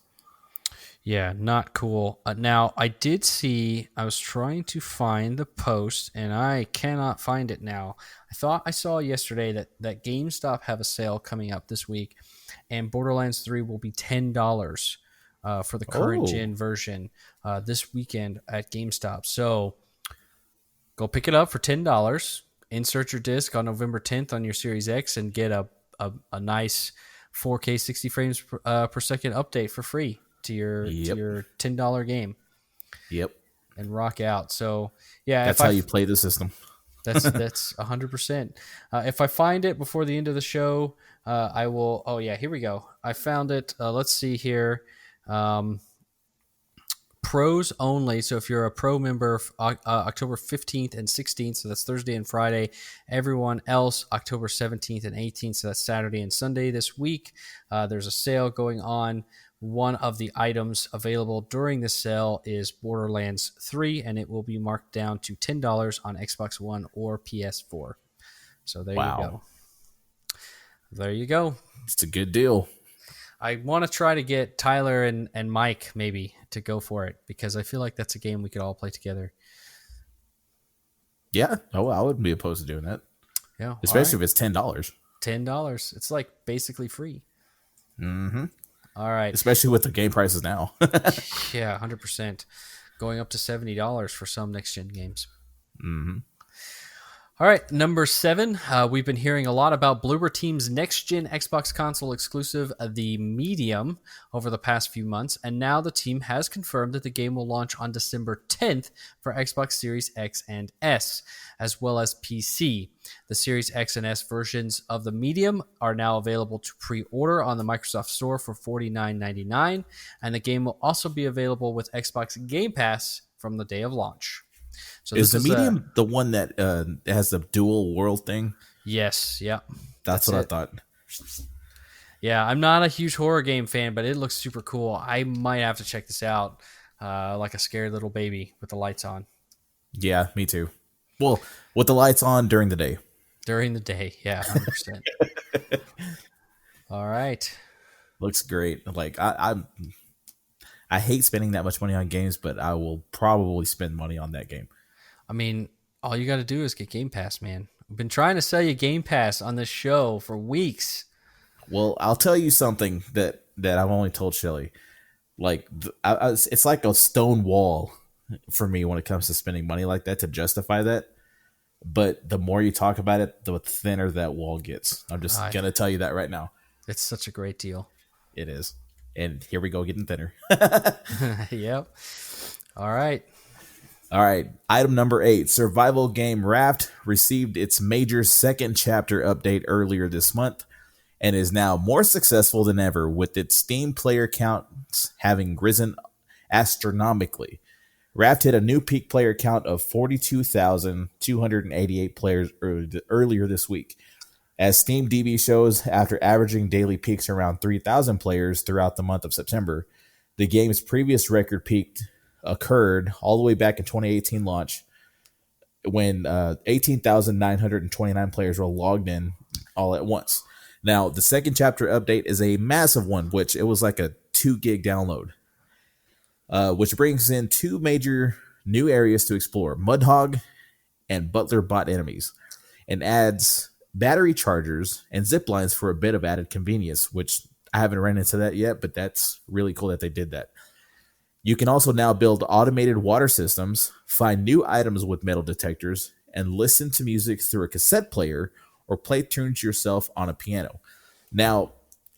Yeah, not cool. Now, I did see, I was trying to find the post, and I cannot find it now. I thought I saw yesterday that GameStop have a sale coming up this week, and Borderlands 3 will be $10 for the current gen version this weekend at GameStop. So go pick it up for $10. Insert your disc on November 10th on your Series X and get a nice 4K 60 frames per second update for free to your $10 game. Yep. And rock out. So yeah, that's how you play the system. That's 100%. If I find it before the end of the show, I will. Oh yeah, here we go. I found it. Let's see here. Pros only. So if you're a pro member, October 15th and 16th, so that's Thursday and Friday. Everyone else, October 17th and 18th, so that's Saturday and Sunday this week. There's a sale going on. One of the items available during the sale is Borderlands 3, and it will be marked down to $10 on Xbox One or PS4. So there you go. There you go. It's a good deal. I want to try to get Tyler and Mike maybe to go for it, because I feel like that's a game we could all play together. Yeah. Oh, I wouldn't be opposed to doing that. Yeah. Especially if it's $10. $10. It's like basically free. Mm-hmm. All right. Especially with the game prices now. Yeah, 100%. Going up to $70 for some next-gen games. Mm-hmm. All right, number 7. We've been hearing a lot about Bloober Team's next-gen Xbox console exclusive, the Medium, over the past few months, and now the team has confirmed that the game will launch on December 10th for Xbox Series X and S, as well as PC. The Series X and S versions of the Medium are now available to pre-order on the Microsoft Store for $49.99, and the game will also be available with Xbox Game Pass from the day of launch. So is the Medium the one that has the dual world thing? Yes, yeah. That's what I thought. Yeah, I'm not a huge horror game fan, but it looks super cool. I might have to check this out, like a scared little baby with the lights on. Yeah, me too. Well, with the lights on during the day. During the day, yeah, 100%. All right. Looks great. Like I hate spending that much money on games, but I will probably spend money on that game. I mean, all you got to do is get Game Pass, man. We've been trying to sell you Game Pass on this show for weeks. Well, I'll tell you something that I've only told Shelly. Like, it's like a stone wall for me when it comes to spending money like that to justify that. But the more you talk about it, the thinner that wall gets. I'm just going to tell you that right now. It's such a great deal. It is. And here we go, getting thinner. Yep. All right. Item number 8. Survival game Raft received its major second chapter update earlier this month and is now more successful than ever, with its Steam player counts having risen astronomically. Raft hit a new peak player count of 42,288 players earlier this week. As Steam DB shows, after averaging daily peaks around 3,000 players throughout the month of September, the game's previous record peak occurred all the way back in 2018 launch when 18,929 players were logged in all at once. Now, the second chapter update is a massive one, which it was like a 2 gig download, which brings in 2 major new areas to explore, Mudhog and Butler bot enemies, and adds battery chargers and zip lines for a bit of added convenience, which I haven't ran into that yet, but that's really cool that they did that. You can also now build automated water systems, find new items with metal detectors, and listen to music through a cassette player or play tunes yourself on a piano. Now,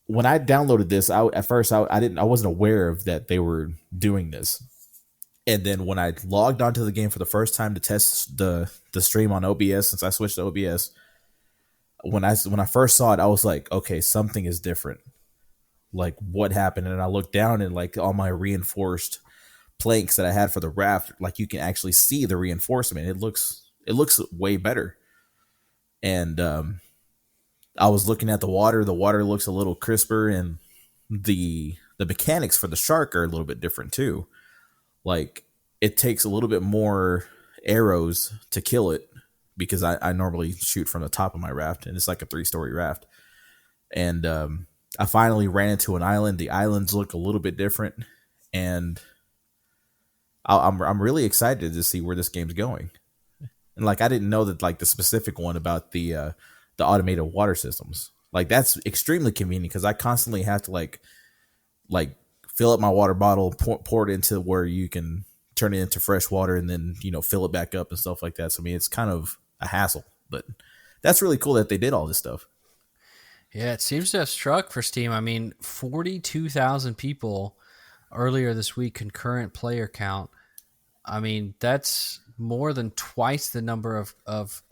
when I downloaded this, I wasn't aware of that they were doing this. And then when I logged onto the game for the first time to test the stream on OBS, since I switched to OBS, when I first saw it, I was like, okay, something is different. Like, what happened? And I looked down and like all my reinforced planks that I had for the raft, like you can actually see the reinforcement. It looks way better. And I was looking at the water. The water looks a little crisper, and the mechanics for the shark are a little bit different too. Like, it takes a little bit more arrows to kill it, because I normally shoot from the top of my raft, and it's like a 3-story raft. And I finally ran into an island. The islands look a little bit different, and I'm really excited to see where this game's going. And like, I didn't know that like the specific one about the automated water systems, like that's extremely convenient, because I constantly have to like fill up my water bottle, pour it into where you can turn it into fresh water, and then fill it back up and stuff like that. So I mean, it's kind of a hassle, but that's really cool that they did all this stuff. Yeah, it seems to have struck for Steam. I mean, 42,000 people earlier this week, concurrent player count. I mean, that's more than twice the number of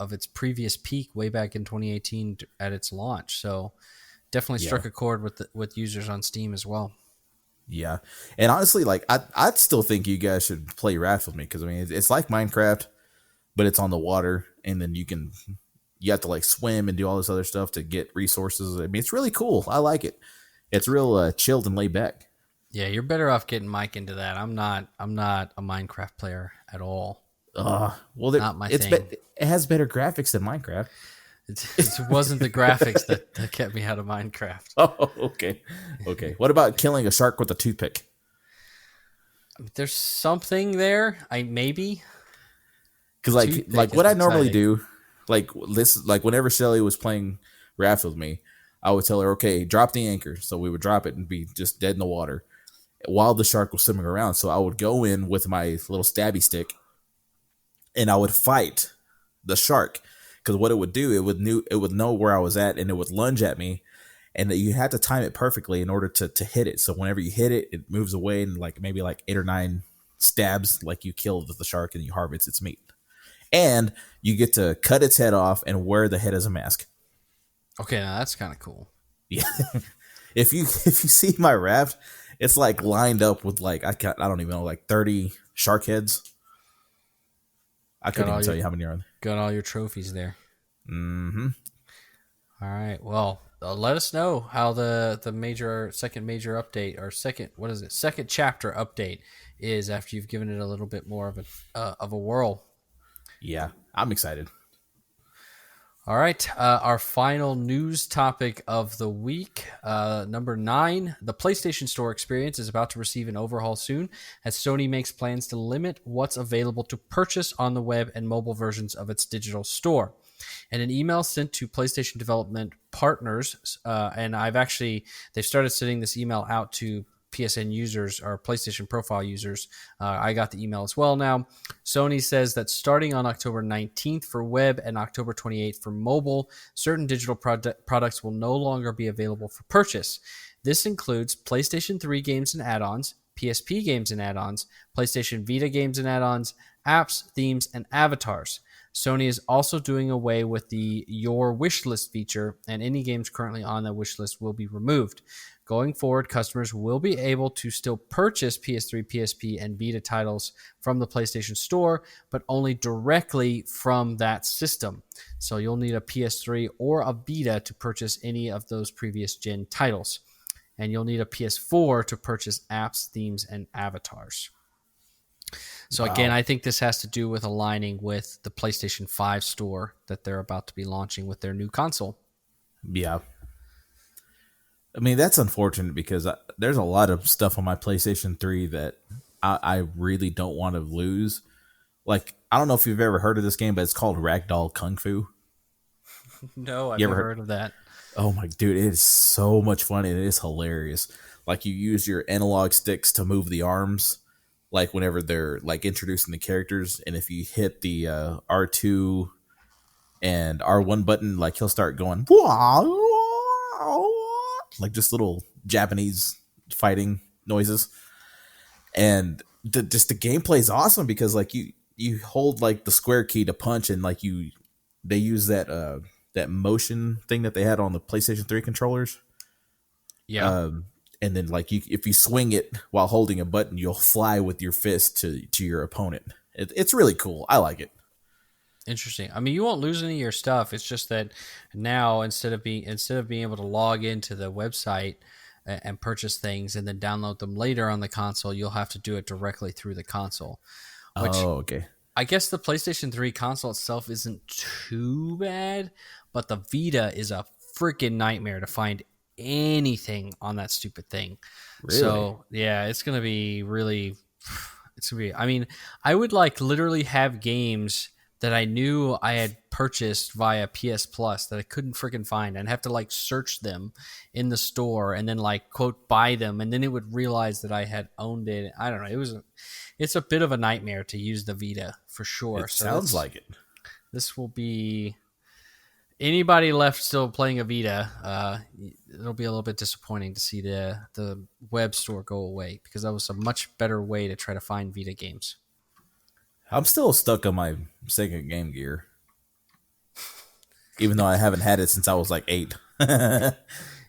its previous peak way back in 2018 at its launch. So definitely struck a chord with users on Steam as well. Yeah. And honestly, like I'd still think you guys should play Raft with me, because I mean, it's like Minecraft, but it's on the water, and then you have to like swim and do all this other stuff to get resources. I mean, it's really cool. I like it. It's real chilled and laid back. Yeah, you're better off getting Mike into that. I'm not a Minecraft player at all. Well, not my thing. It has better graphics than Minecraft. It wasn't the graphics that kept me out of Minecraft. Oh, okay. What about killing a shark with a toothpick? There's something there. Maybe. Because like what I normally do, like whenever Shelly was playing Raft with me, I would tell her, okay, drop the anchor. So we would drop it and be just dead in the water while the shark was swimming around. So I would go in with my little stabby stick, and I would fight the shark. because what it would do, it would know where I was at, and it would lunge at me, and that you had to time it perfectly in order to hit it. So whenever you hit it, it moves away, and like maybe like 8 or 9 stabs, like you kill the shark and you harvest its meat, and you get to cut its head off and wear the head as a mask. Okay, now that's kind of cool. Yeah, if you see my raft, it's like lined up with like I don't even know, like 30 shark heads. I couldn't even tell you how many are there. Got all your trophies there. Mm-hmm. All right. Well, let us know how the second major update or second chapter update is after you've given it a little bit more of a whirl. Yeah, I'm excited. All right. Our final news topic of the week, number 9, the PlayStation Store experience is about to receive an overhaul soon, as Sony makes plans to limit what's available to purchase on the web and mobile versions of its digital store. In an email sent to PlayStation development partners, and they've started sending this email out to PSN users or PlayStation profile users. I got the email as well now. Sony says that starting on October 19th for web and October 28th for mobile, certain digital products will no longer be available for purchase. This includes PlayStation 3 games and add-ons, PSP games and add-ons, PlayStation Vita games and add-ons, apps, themes, and avatars. Sony is also doing away with the Your Wishlist feature, and any games currently on that wishlist will be removed. Going forward, customers will be able to still purchase PS3, PSP, and Vita titles from the PlayStation Store, but only directly from that system. So you'll need a PS3 or a Vita to purchase any of those previous gen titles. And you'll need a PS4 to purchase apps, themes, and avatars. So again, I think this has to do with aligning with the PlayStation 5 store that they're about to be launching with their new console. Yeah. I mean, that's unfortunate because there's a lot of stuff on my PlayStation 3 that I really don't want to lose. Like, I don't know if you've ever heard of this game, but it's called Ragdoll Kung Fu. No, I've never heard of that. Oh my dude, it is so much fun and it is hilarious. Like, you use your analog sticks to move the arms, like whenever they're like introducing the characters, and if you hit the R2 and R1 button, like he'll start going like just little Japanese fighting noises. And just the gameplay is awesome because like you hold like the square key to punch, and like they use that motion thing that they had on the PlayStation 3 controllers. Yeah. And then like if you swing it while holding a button, you'll fly with your fist to your opponent. It's really cool. I like it. Interesting. I mean, you won't lose any of your stuff. It's just that now instead of being able to log into the website and purchase things and then download them later on the console, you'll have to do it directly through the console. Which, okay. I guess the PlayStation 3 console itself isn't too bad, but the Vita is a freaking nightmare to find anything on that stupid thing. Really? So yeah, it's gonna be I mean, I would like literally have games that I knew I had purchased via PS Plus that I couldn't freaking find, and have to like search them in the store and then like quote buy them, and then it would realize that I had owned it. I don't know. It's a bit of a nightmare to use the Vita for sure. It sounds like it. This will be anybody left still playing a Vita. It'll be a little bit disappointing to see the web store go away, because that was a much better way to try to find Vita games. I'm still stuck on my Sega Game Gear, even though I haven't had it since I was like 8.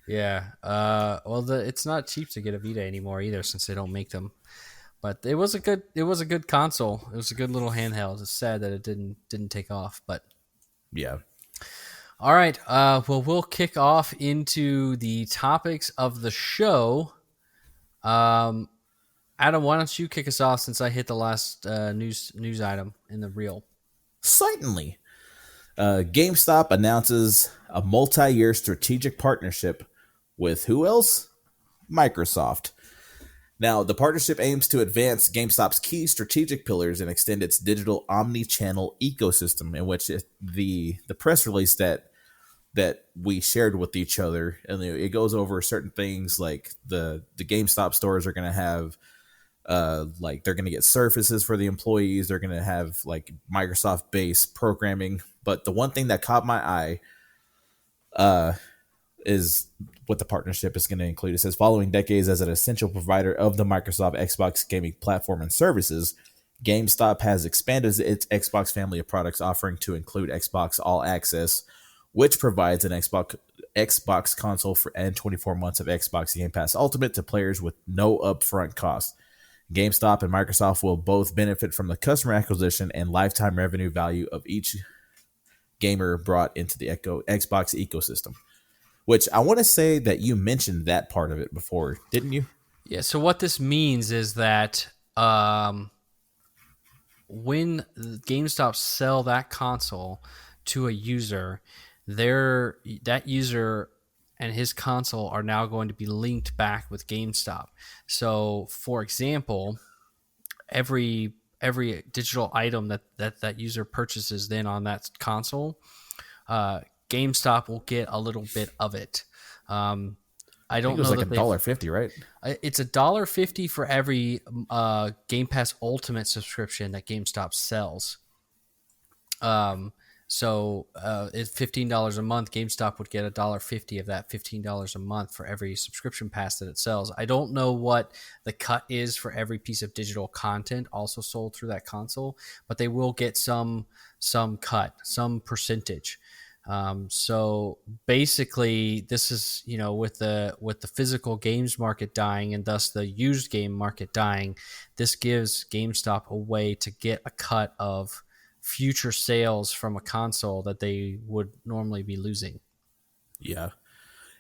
Yeah. Well, it's not cheap to get a Vita anymore either, since they don't make them. But it was a good console. It was a good little handheld. It's sad that it didn't take off, but yeah. All right. Well, we'll kick off into the topics of the show. Adam, why don't you kick us off since I hit the last news item in the reel? Certainly. GameStop announces a multi-year strategic partnership with who else? Microsoft. Now, the partnership aims to advance GameStop's key strategic pillars and extend its digital omni-channel ecosystem, in which the press release that we shared with each other, and it goes over certain things like the GameStop stores are going to have Like they're going to get surfaces for the employees. They're going to have like Microsoft based programming. But the one thing that caught my eye is what the partnership is going to include. It says, following decades as an essential provider of the Microsoft Xbox gaming platform and services, GameStop has expanded its Xbox family of products offering to include Xbox All Access, which provides an Xbox console and 24 months of Xbox Game Pass Ultimate to players with no upfront cost. GameStop and Microsoft will both benefit from the customer acquisition and lifetime revenue value of each gamer brought into the Xbox ecosystem. Which I want to say that you mentioned that part of it before, didn't you? Yeah. So what this means is that when GameStop sell that console to a user, that user and his console are now going to be linked back with GameStop. So, for example, every digital item that user purchases then on that console, GameStop will get a little bit of it. I don't know. It was like $1.50, right? It's $1.50 for every Game Pass Ultimate subscription that GameStop sells. So it's $15 a month. GameStop would get $1.50 of that $15 a month for every subscription pass that it sells. I don't know what the cut is for every piece of digital content also sold through that console, but they will get some cut, some percentage. So basically, this is, with the physical games market dying and thus the used game market dying, this gives GameStop a way to get a cut of future sales from a console that they would normally be losing. Yeah.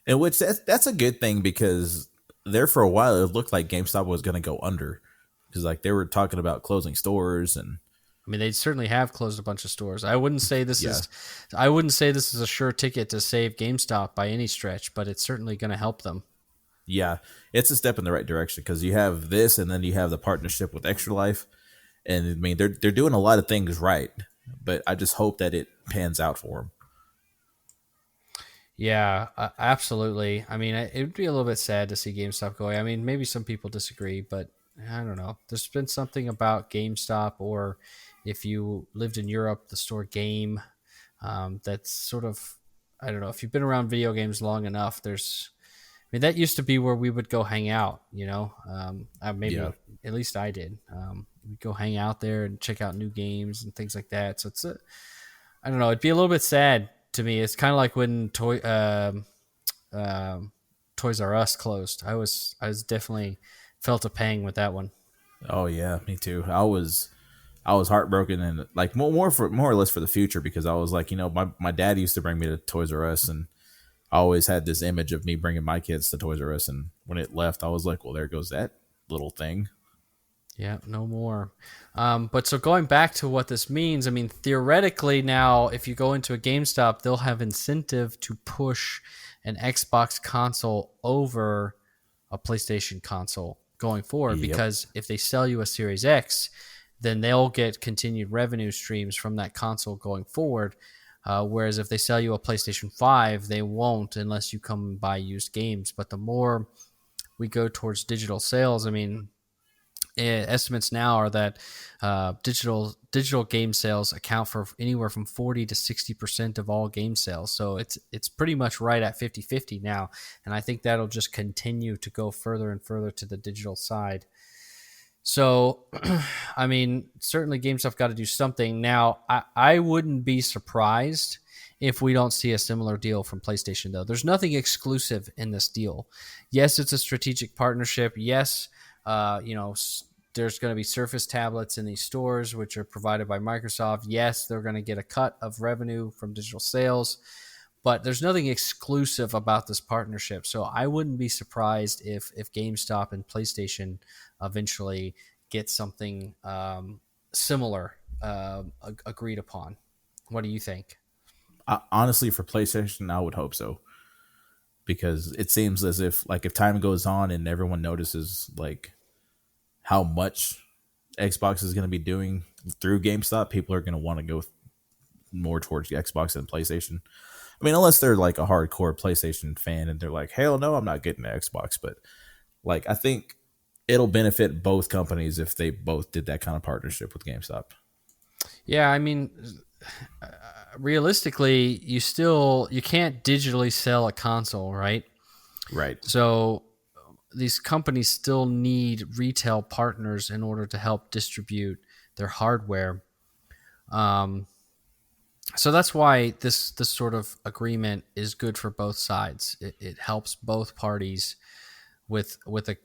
And which that's a good thing, because there for a while it looked like GameStop was going to go under, because like they were talking about closing stores. And I mean, they certainly have closed a bunch of stores. I wouldn't say this is a sure ticket to save GameStop by any stretch, but it's certainly going to help them. Yeah, it's a step in the right direction, because you have this and then you have the partnership with Extra Life. And I mean, they're doing a lot of things right, but I just hope that it pans out for them. Yeah, absolutely. I mean, it would be a little bit sad to see GameStop go away. I mean, maybe some people disagree, but I don't know. There's been something about GameStop, or if you lived in Europe, the store Game, that's sort of, I don't know. If you've been around video games long enough, that used to be where we would go hang out, at least I did. We'd go hang out there and check out new games and things like that. So I don't know. It'd be a little bit sad to me. It's kind of like when Toys R Us closed. I was definitely felt a pang with that one. Oh yeah, me too. I was heartbroken, and like more or less for the future, because I was like, my dad used to bring me to Toys R Us, and I always had this image of me bringing my kids to Toys R Us, and when it left, I was like, well, there goes that little thing. Yeah, no more. But so going back to what this means, I mean, theoretically now, if you go into a GameStop, they'll have incentive to push an Xbox console over a PlayStation console going forward, because if they sell you a Series X, then they'll get continued revenue streams from that console going forward. Whereas if they sell you a PlayStation 5, they won't, unless you come and buy used games. But the more we go towards digital sales, I mean, estimates now are that digital game sales account for anywhere from 40 to 60% of all game sales. So it's pretty much right at 50-50 now. And I think that'll just continue to go further and further to the digital side. So, I mean, certainly GameStop got to do something. Now, I wouldn't be surprised if we don't see a similar deal from PlayStation, though. There's nothing exclusive in this deal. Yes, it's a strategic partnership. Yes, there's going to be Surface tablets in these stores, which are provided by Microsoft. Yes, they're going to get a cut of revenue from digital sales, but there's nothing exclusive about this partnership. So I wouldn't be surprised if GameStop and PlayStation eventually get something similar agreed upon. What do you think? Honestly, for PlayStation, I would hope so, because it seems as if, like, if time goes on and everyone notices like how much Xbox is going to be doing through GameStop, people are going to want to go more towards Xbox than PlayStation. I mean, unless they're like a hardcore PlayStation fan and they're like, hell no, I'm not getting an Xbox. But like, I think it'll benefit both companies if they both did that kind of partnership with GameStop. Yeah, I mean, realistically, you can't digitally sell a console, right? Right. So these companies still need retail partners in order to help distribute their hardware. So that's why this sort of agreement is good for both sides. It helps both parties with a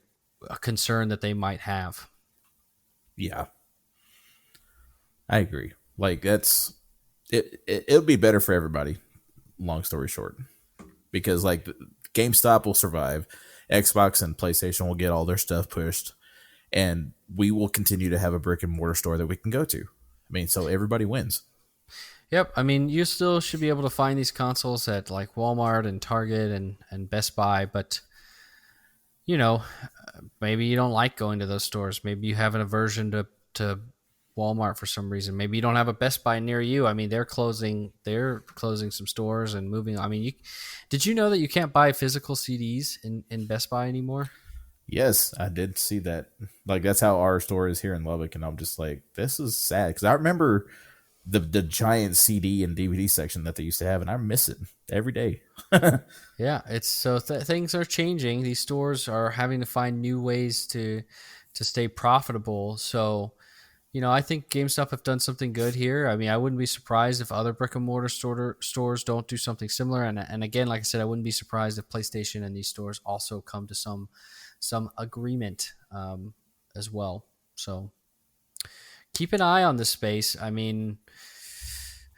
concern that they might have. Yeah. I agree. Like that's it'll be better for everybody, long story short. Because like GameStop will survive, Xbox and PlayStation will get all their stuff pushed, and we will continue to have a brick and mortar store that we can go to. I mean, so everybody wins. Yep. I mean, you still should be able to find these consoles at like Walmart and Target and Best Buy, but maybe you don't like going to those stores. Maybe you have an aversion to Walmart for some reason. Maybe you don't have a Best Buy near you. I mean, they're closing some stores and moving. I mean, did you know that you can't buy physical CDs in Best Buy anymore? Yes, I did see that. Like that's how our store is here in Lubbock, and I'm just like, this is sad because I remember the giant CD and DVD section that they used to have, and I miss it every day. Yeah, it's so things are changing. These stores are having to find new ways to stay profitable. So, I think GameStop have done something good here. I mean, I wouldn't be surprised if other brick and mortar stores don't do something similar. And again, like I said, I wouldn't be surprised if PlayStation and these stores also come to some agreement as well. So keep an eye on this space. I mean,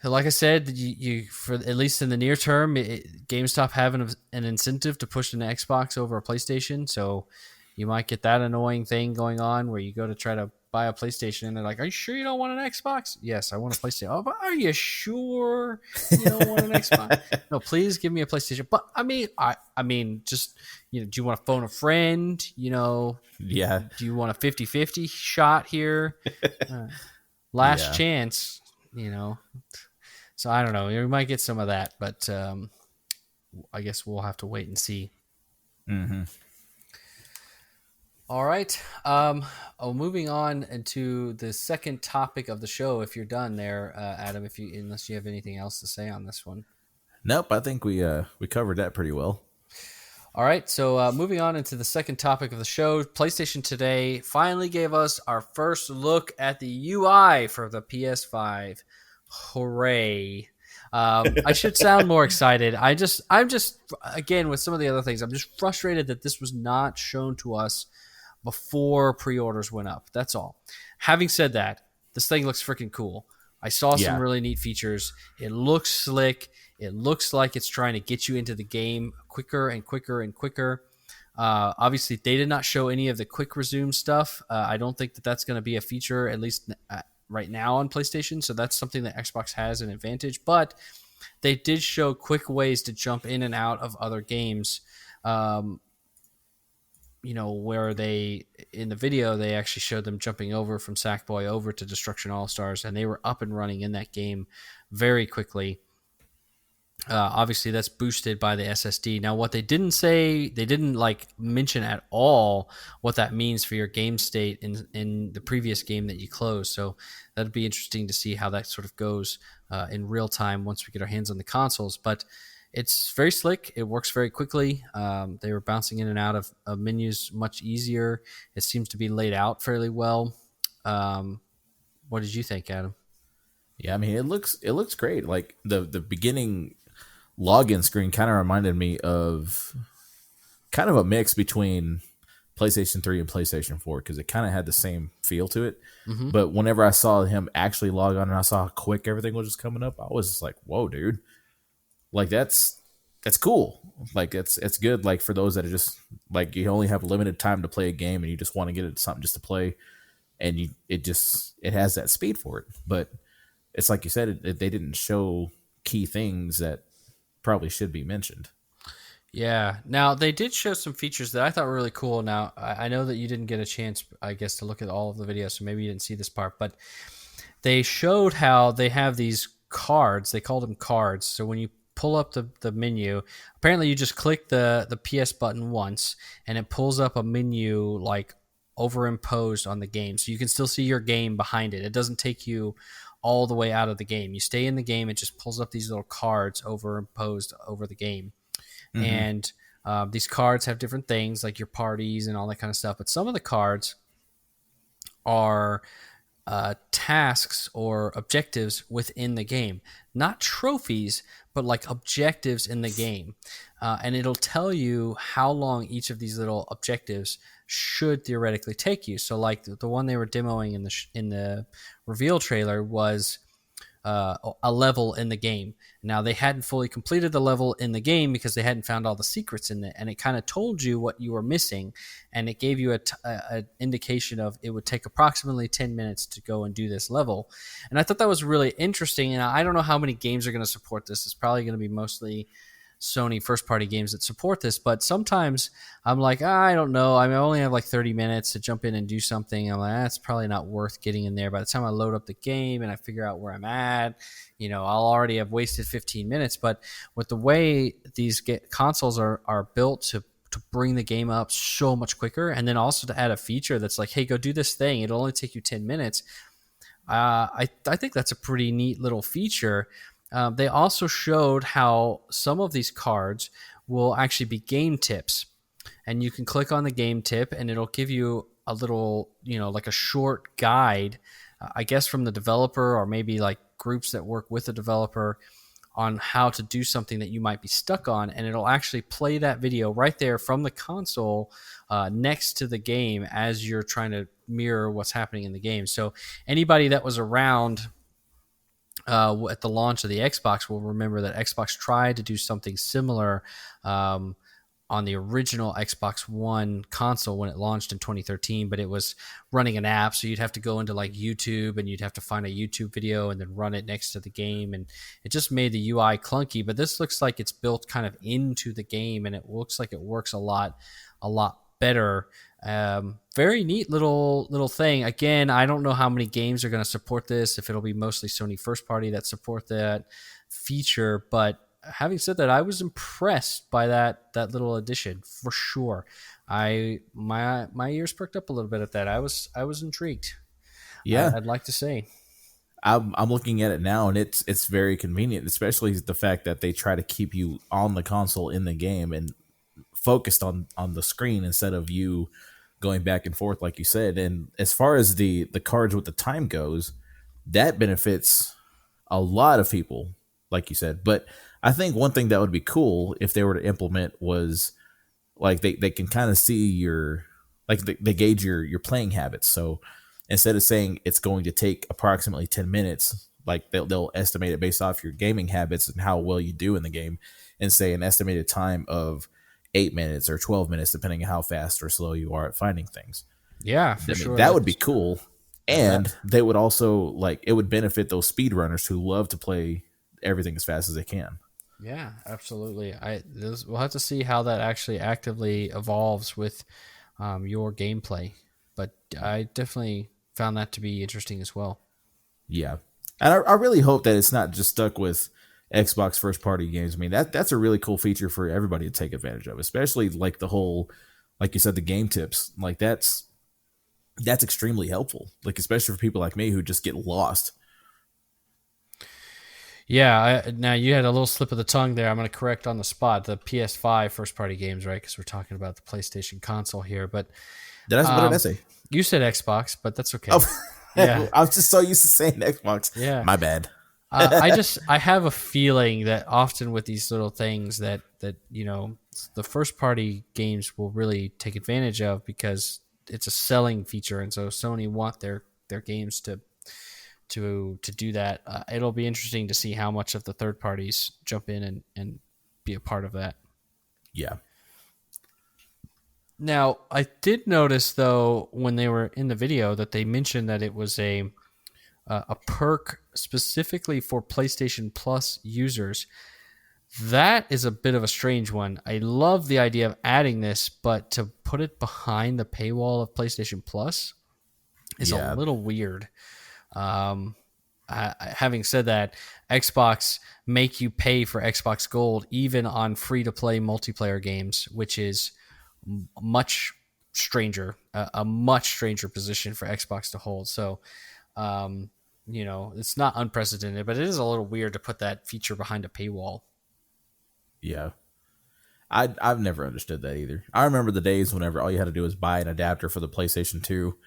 like I said, you for at least in the near term, GameStop have an incentive to push an Xbox over a PlayStation. So you might get that annoying thing going on where you go to try to buy a PlayStation and they're like, "Are you sure you don't want an Xbox?" "Yes, I want a PlayStation." "Oh, but are you sure you don't want an Xbox?" "No, please give me a PlayStation." But I mean, just do you want to phone a friend? Yeah. Do you want a 50-50 shot here? Last chance, So I don't know. We might get some of that, but I guess we'll have to wait and see. Mm-hmm. All right. Moving on into the second topic of the show. If you're done there, Adam, unless you have anything else to say on this one. Nope, I think we covered that pretty well. All right. So moving on into the second topic of the show, PlayStation Today finally gave us our first look at the UI for the PS5. Hooray. I should sound more excited. I'm just again with some of the other things, I'm just frustrated that this was not shown to us before pre-orders went up. That's all. Having said that, this thing looks freaking cool. I saw some really neat features. It looks slick. It looks like it's trying to get you into the game quicker and quicker and quicker. Obviously, they did not show any of the quick resume stuff. I don't think that that's going to be a feature, at least right now on PlayStation. So that's something that Xbox has an advantage. But they did show quick ways to jump in and out of other games. Where in the video, they actually showed them jumping over from Sackboy over to Destruction All-Stars, and they were up and running in that game very quickly. Obviously, that's boosted by the SSD. Now, what they didn't mention at all what that means for your game state in the previous game that you closed. So that'd be interesting to see how that sort of goes in real time once we get our hands on the consoles. But it's very slick. It works very quickly. They were bouncing in and out of menus much easier. It seems to be laid out fairly well. What did you think, Adam? Yeah, I mean, it looks great. Like the beginning login screen kind of reminded me of kind of a mix between PlayStation 3 and PlayStation 4 because it kind of had the same feel to it. Mm-hmm. But whenever I saw him actually log on and I saw how quick everything was just coming up, I was just like, whoa, dude. Like that's cool. Like it's good. Like for those that are just like you only have limited time to play a game and you just want to get it something just to play, and it has that speed for it. But it's like you said, they didn't show key things that probably should be mentioned. Yeah. Now they did show some features that I thought were really cool. Now I know that you didn't get a chance, I guess, to look at all of the videos, so maybe you didn't see this part, but they showed how they have these cards. They called them cards. So when you pull up the menu, apparently you just click the PS button once and it pulls up a menu like overimposed on the game. So you can still see your game behind it. It doesn't take you all the way out of the game. You stay in the game. It just pulls up these little cards overimposed over the game. And these cards have different things like your parties and all that kind of stuff. But some of the cards are tasks or objectives within the game, not trophies, but like objectives in the game. And it'll tell you how long each of these little objectives should theoretically take you. So like the one they were demoing in the reveal trailer was a level in the game. Now they hadn't fully completed the level in the game because they hadn't found all the secrets in it, and it kind of told you what you were missing, and it gave you a indication of it would take approximately 10 minutes to go and do this level. And I thought that was really interesting, and I don't know how many games are going to support this. It's probably going to be mostly Sony first-party games that support this, but sometimes I'm like, I don't know. I only have like 30 minutes to jump in and do something. I'm like, that's probably not worth getting in there. By the time I load up the game and I figure out where I'm at, I'll already have wasted 15 minutes. But with the way these consoles are built to bring the game up so much quicker, and then also to add a feature that's like, hey, go do this thing. It'll only take you 10 minutes. I think that's a pretty neat little feature. They also showed how some of these cards will actually be game tips, and you can click on the game tip and it'll give you a little, like a short guide, I guess from the developer or maybe like groups that work with the developer on how to do something that you might be stuck on. And it'll actually play that video right there from the console next to the game as you're trying to mirror what's happening in the game. So anybody that was around at the launch of the Xbox will remember that Xbox tried to do something similar on the original Xbox One console when it launched in 2013, but it was running an app, so you'd have to go into like YouTube and you'd have to find a YouTube video and then run it next to the game, and it just made the UI clunky. But this looks like it's built kind of into the game, and it looks like it works a lot better. Very neat little thing. Again, I don't know how many games are going to support this, if it'll be mostly Sony first party that support that feature, but having said that, I was impressed by that little addition for sure. My ears perked up a little bit at that. I was intrigued. Yeah, I'd like to say. I'm looking at it now, and it's very convenient, especially the fact that they try to keep you on the console in the game and focused on the screen instead of you going back and forth like you said. And as far as the cards with the time goes, that benefits a lot of people, like you said. But I think one thing that would be cool if they were to implement was like they can kind of see your, like they gauge your playing habits. So instead of saying it's going to take approximately 10 minutes, like they'll estimate it based off your gaming habits and how well you do in the game, and say an estimated time of 8 minutes or 12 minutes, depending on how fast or slow you are at finding things. Yeah, for sure. That would be cool. And they would also, like, it would benefit those speedrunners who love to play everything as fast as they can. Yeah, absolutely. We'll have to see how that actually actively evolves with your gameplay. But I definitely found that to be interesting as well. Yeah. And I really hope that it's not just stuck with Xbox first party games. I mean, that's a really cool feature for everybody to take advantage of, especially like the whole, like you said, the game tips. Like that's extremely helpful, like especially for people like me who just get lost. Yeah, now you had a little slip of the tongue there. I'm going to correct on the spot. The PS5 first party games, right? Because we're talking about the PlayStation console here. But what did I say? You said Xbox, but that's okay. Oh, yeah. I was just so used to saying Xbox. Yeah, my bad. I have a feeling that often with these little things that the first party games will really take advantage of because it's a selling feature, and so Sony want their games to do that. It'll be interesting to see how much of the third parties jump in and be a part of that. Yeah. Now, I did notice though when they were in the video that they mentioned that it was a perk specifically for PlayStation Plus users. That is a bit of a strange one. I love the idea of adding this, but to put it behind the paywall of PlayStation Plus is a little weird. Having said that, Xbox make you pay for Xbox Gold even on free-to-play multiplayer games, which is much a much stranger position for Xbox to hold. So, it's not unprecedented, but it is a little weird to put that feature behind a paywall. Yeah. I've never understood that either. I remember the days whenever all you had to do was buy an adapter for the PlayStation 2,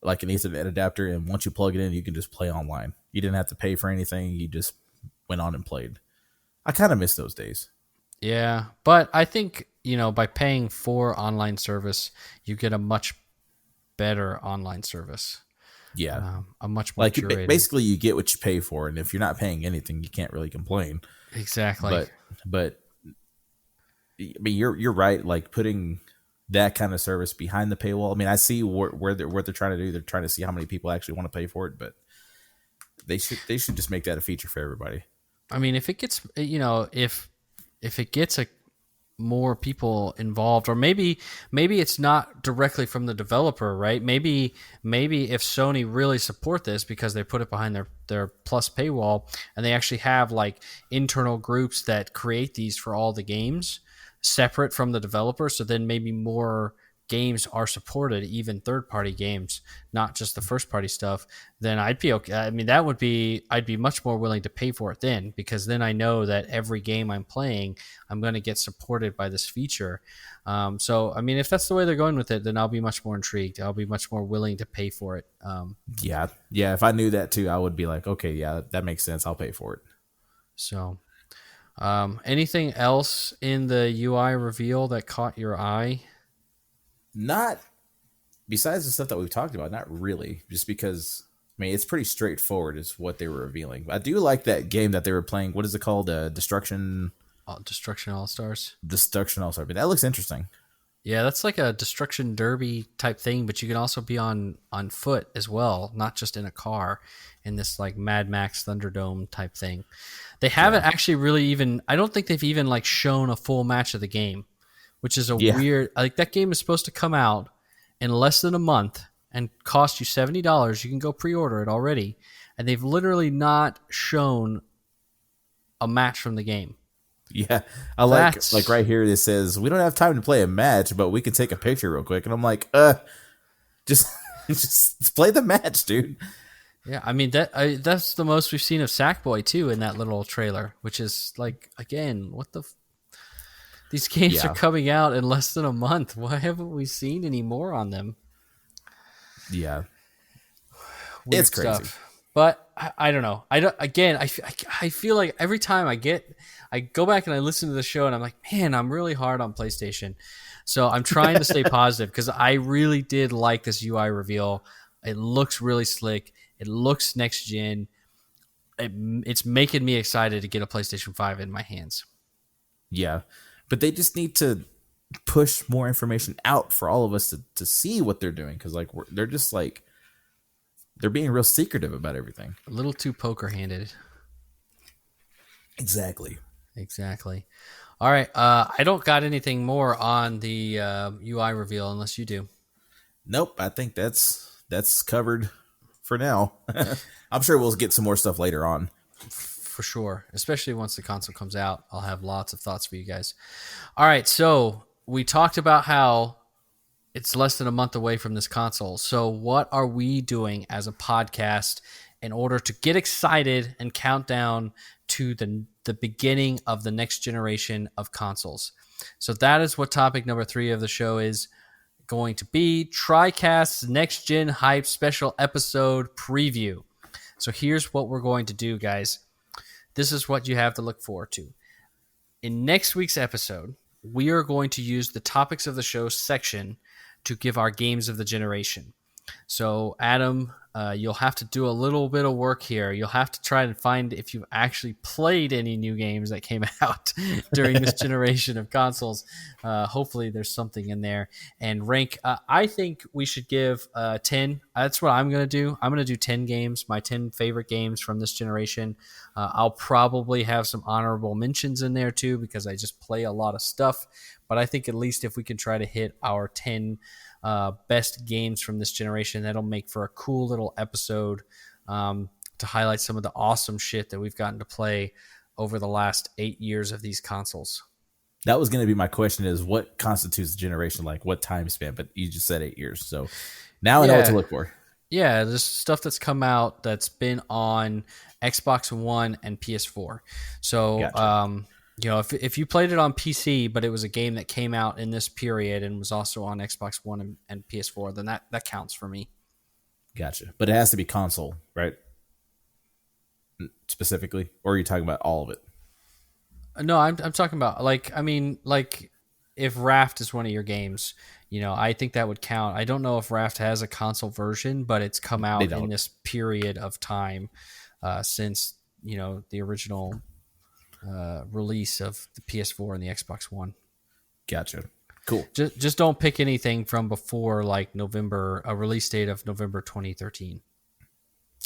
like an Ethernet adapter, and once you plug it in, you can just play online. You didn't have to pay for anything. You just went on and played. I kind of miss those days. Yeah, but I think, by paying for online service, you get a much better online service. Yeah. A much more curated. Basically, you get what you pay for, and if you're not paying anything, you can't really complain. Exactly. But I mean, you're right. Like putting that kind of service behind the paywall. I mean, I see what they're trying to do. They're trying to see how many people actually want to pay for it, but they should just make that a feature for everybody. I mean, if it gets, if it gets more people involved, or maybe it's not directly from the developer, right? Maybe if Sony really support this because they put it behind their Plus paywall, and they actually have like internal groups that create these for all the games separate from the developer, so then maybe more games are supported, even third-party games, not just the first-party stuff, then I'd be okay. I mean, I'd be much more willing to pay for it then, because then I know that every game I'm playing, I'm going to get supported by this feature. So, I mean, if that's the way they're going with it, then I'll be much more intrigued. I'll be much more willing to pay for it. Yeah. If I knew that too, I would be like, okay, yeah, that makes sense. I'll pay for it. So, anything else in the UI reveal that caught your eye? Not besides the stuff that we've talked about, not really. Just because, I mean, it's pretty straightforward is what they were revealing. I do like that game that they were playing. What is it called? Destruction All-Stars. Destruction All-Stars. But that looks interesting. Yeah, that's like a Destruction Derby type thing, but you can also be on foot as well, not just in a car, in this like Mad Max Thunderdome type thing. They haven't actually really even, I don't think they've even like shown a full match of the game, which is a weird, like that game is supposed to come out in less than a month and cost you $70. You can go pre-order it already. And they've literally not shown a match from the game. Yeah. I like right here, it says, we don't have time to play a match, but we can take a picture real quick. And I'm like, just play the match, dude. Yeah, I mean, that's the most we've seen of Sackboy, too, in that little trailer, which is like, again, what the... These games are coming out in less than a month. Why haven't we seen any more on them? Yeah. Weird it's crazy. Stuff. But I don't know. I feel like every time I go back and I listen to the show and I'm like, man, I'm really hard on PlayStation. So I'm trying to stay positive because I really did like this UI reveal. It looks really slick. It looks next gen. It's making me excited to get a PlayStation 5 in my hands. Yeah. But they just need to push more information out for all of us to see what they're doing. Because like they're just like, they're being real secretive about everything. A little too poker-handed. Exactly. All right. I don't got anything more on the UI reveal unless you do. Nope. I think that's covered for now. I'm sure we'll get some more stuff later on. For sure. Especially once the console comes out. I'll have lots of thoughts for you guys. All right. So we talked about how it's less than a month away from this console. So what are we doing as a podcast in order to get excited and count down to the beginning of the next generation of consoles? So that is what topic number 3 of the show is going to be. Tricast's Next Gen Hype Special Episode Preview. So here's what we're going to do, guys. This is what you have to look forward to. In next week's episode, we are going to use the topics of the show section to give our games of the generation. So, Adam, you'll have to do a little bit of work here. You'll have to try and find if you've actually played any new games that came out during this generation of consoles. Hopefully there's something in there. And rank, I think we should give 10. That's what I'm going to do. I'm going to do 10 games, my 10 favorite games from this generation. I'll probably have some honorable mentions in there too, because I just play a lot of stuff. But I think at least if we can try to hit our 10 best games from this generation, that'll make for a cool little episode to highlight some of the awesome shit that we've gotten to play over the last 8 years of these consoles. That was going to be my question: is what constitutes a generation? Like what time span? But you just said 8 years, so now I know what to look for. Yeah, there's stuff that's come out that's been on Xbox One and PS4. So, Gotcha. if you played it on PC, but it was a game that came out in this period and was also on Xbox One and PS4, then that counts for me. Gotcha. But it has to be console, right? Specifically, or are you talking about all of it? No, I'm talking about like if Raft is one of your games, I think that would count. I don't know if Raft has a console version, but it's come out in this period of time since the original release of the PS4 and the Xbox One. Gotcha. Cool. Just don't pick anything from before like November, a release date of November 2013.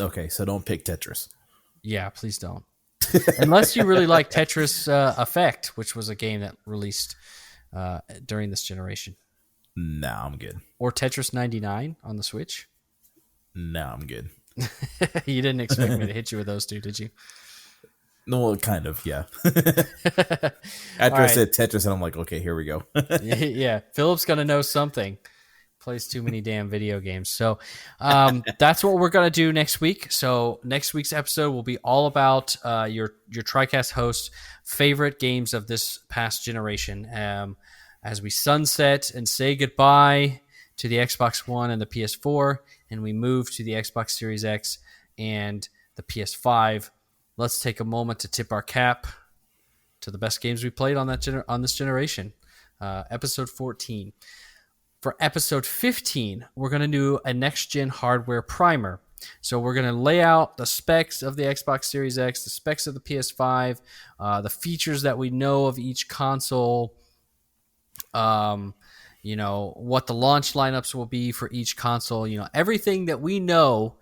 Okay, so don't pick Tetris. Yeah, please don't. Unless you really like Tetris Effect, which was a game that released during this generation. Nah, I'm good. Or Tetris 99 on the Switch. Nah, I'm good. You didn't expect me to hit you with those two, did you? No, well, kind of, yeah. After I said Tetris, and I'm like, okay, here we go. Yeah, Philip's going to know something. Plays too many damn video games. So that's what we're going to do next week. So next week's episode will be all about your Tricast host favorite games of this past generation. As we sunset and say goodbye to the Xbox One and the PS4, and we move to the Xbox Series X and the PS5, let's take a moment to tip our cap to the best games we played on this generation. Episode 14. For episode 15, we're going to do a next-gen hardware primer. So we're going to lay out the specs of the Xbox Series X, the specs of the PS5, the features that we know of each console, what the launch lineups will be for each console, everything that we know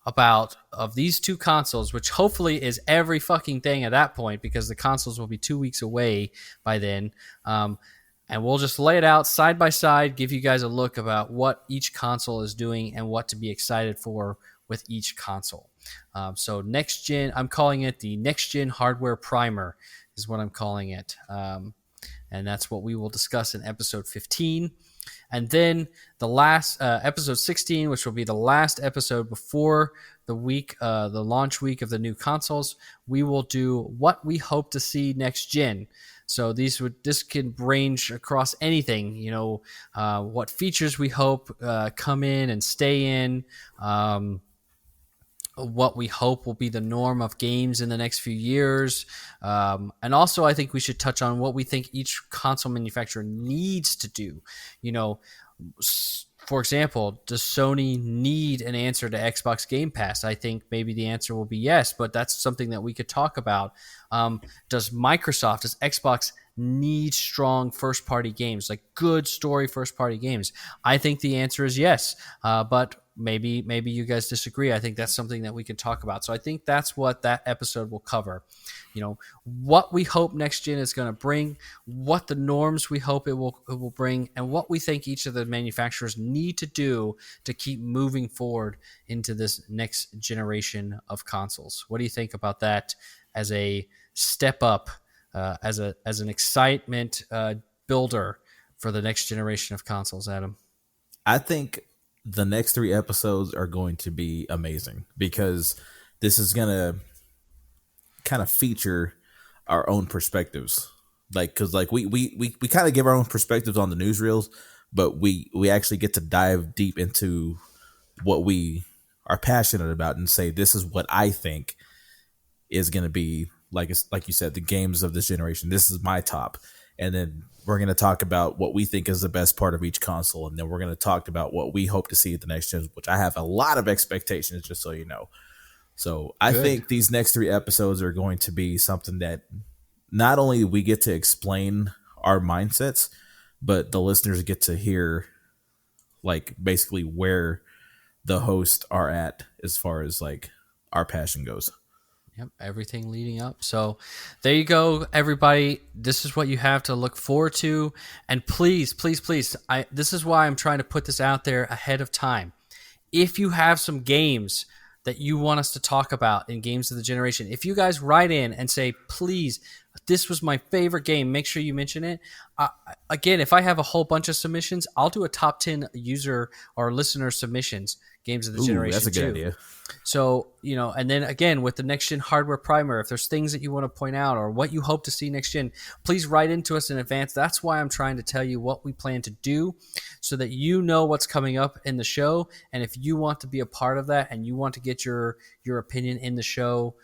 about of these two consoles, which hopefully is every fucking thing at that point because the consoles will be 2 weeks away by then. And we'll just lay it out side by side, give you guys a look about what each console is doing and what to be excited for with each console. So next gen, I'm calling it the next gen hardware primer is what I'm calling it. And that's what we will discuss in episode 15. And then the last episode 16, which will be the last episode before the launch week of the new consoles, we will do what we hope to see next gen. So this can range across anything, what features we hope come in and stay in, what we hope will be the norm of games in the next few years. And also I think we should touch on what we think each console manufacturer needs to do. For example, does Sony need an answer to Xbox Game Pass? I think maybe the answer will be yes, but that's something that we could talk about. Does Xbox need strong first-party games, like good story first-party games? I think the answer is yes, but maybe you guys disagree. I think that's something that we can talk about. So I think that's what that episode will cover. What we hope next gen is going to bring, what the norms we hope it will bring, and what we think each of the manufacturers need to do to keep moving forward into this next generation of consoles. What do you think about that as a step up, as an excitement builder for the next generation of consoles, Adam? I think the next 3 episodes are going to be amazing because this is going to kind of feature our own perspectives. Because we kind of give our own perspectives on the newsreels, but we actually get to dive deep into what we are passionate about and say, this is what I think is going to be, like you said, the games of this generation. This is my top. And then we're going to talk about what we think is the best part of each console. And then we're going to talk about what we hope to see at the next gen, which I have a lot of expectations, just so you know. So I think these next 3 episodes are going to be something that not only we get to explain our mindsets, but the listeners get to hear like basically where the hosts are at as far as like our passion goes. Yep, everything leading up. So there you go, everybody. This is what you have to look forward to. And please, please, please, this is why I'm trying to put this out there ahead of time. If you have some games that you want us to talk about in Games of the Generation, if you guys write in and say, please this was my favorite game, make sure you mention it. Again, if I have a whole bunch of submissions, I'll do a top 10 user or listener submissions, games of the generation. That's a good idea. So, and then again, with the next gen hardware primer, if there's things that you want to point out or what you hope to see next gen, please write into us in advance. That's why I'm trying to tell you what we plan to do so that you know what's coming up in the show. And if you want to be a part of that and you want to get your opinion in the show,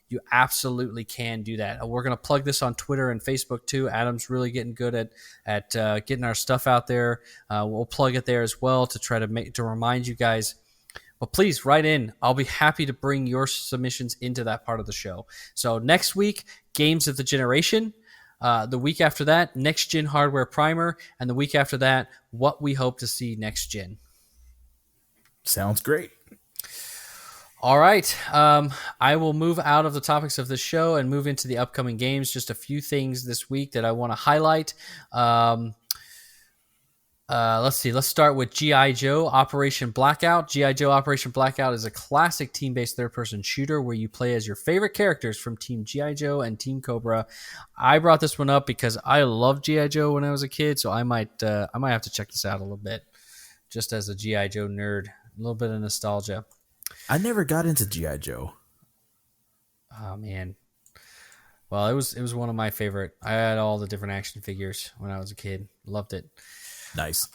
you absolutely can do that. We're going to plug this on Twitter and Facebook too. Adam's really getting good at getting our stuff out there. We'll plug it there as well to try to remind you guys. But please write in. I'll be happy to bring your submissions into that part of the show. So next week, games of the generation. The week after that, next gen hardware primer. And the week after that, what we hope to see next gen. Sounds great. All right. I will move out of the topics of the show and move into the upcoming games. Just a few things this week that I want to highlight. Let's see. Let's start with G.I. Joe Operation Blackout. G.I. Joe Operation Blackout is a classic team-based third-person shooter where you play as your favorite characters from Team G.I. Joe and Team Cobra. I brought this one up because I loved G.I. Joe when I was a kid, so I might have to check this out a little bit, just as a G.I. Joe nerd. A little bit of nostalgia. I never got into G.I. Joe. Oh man. Well, it was one of my favorite. I had all the different action figures when I was a kid. Loved it. Nice.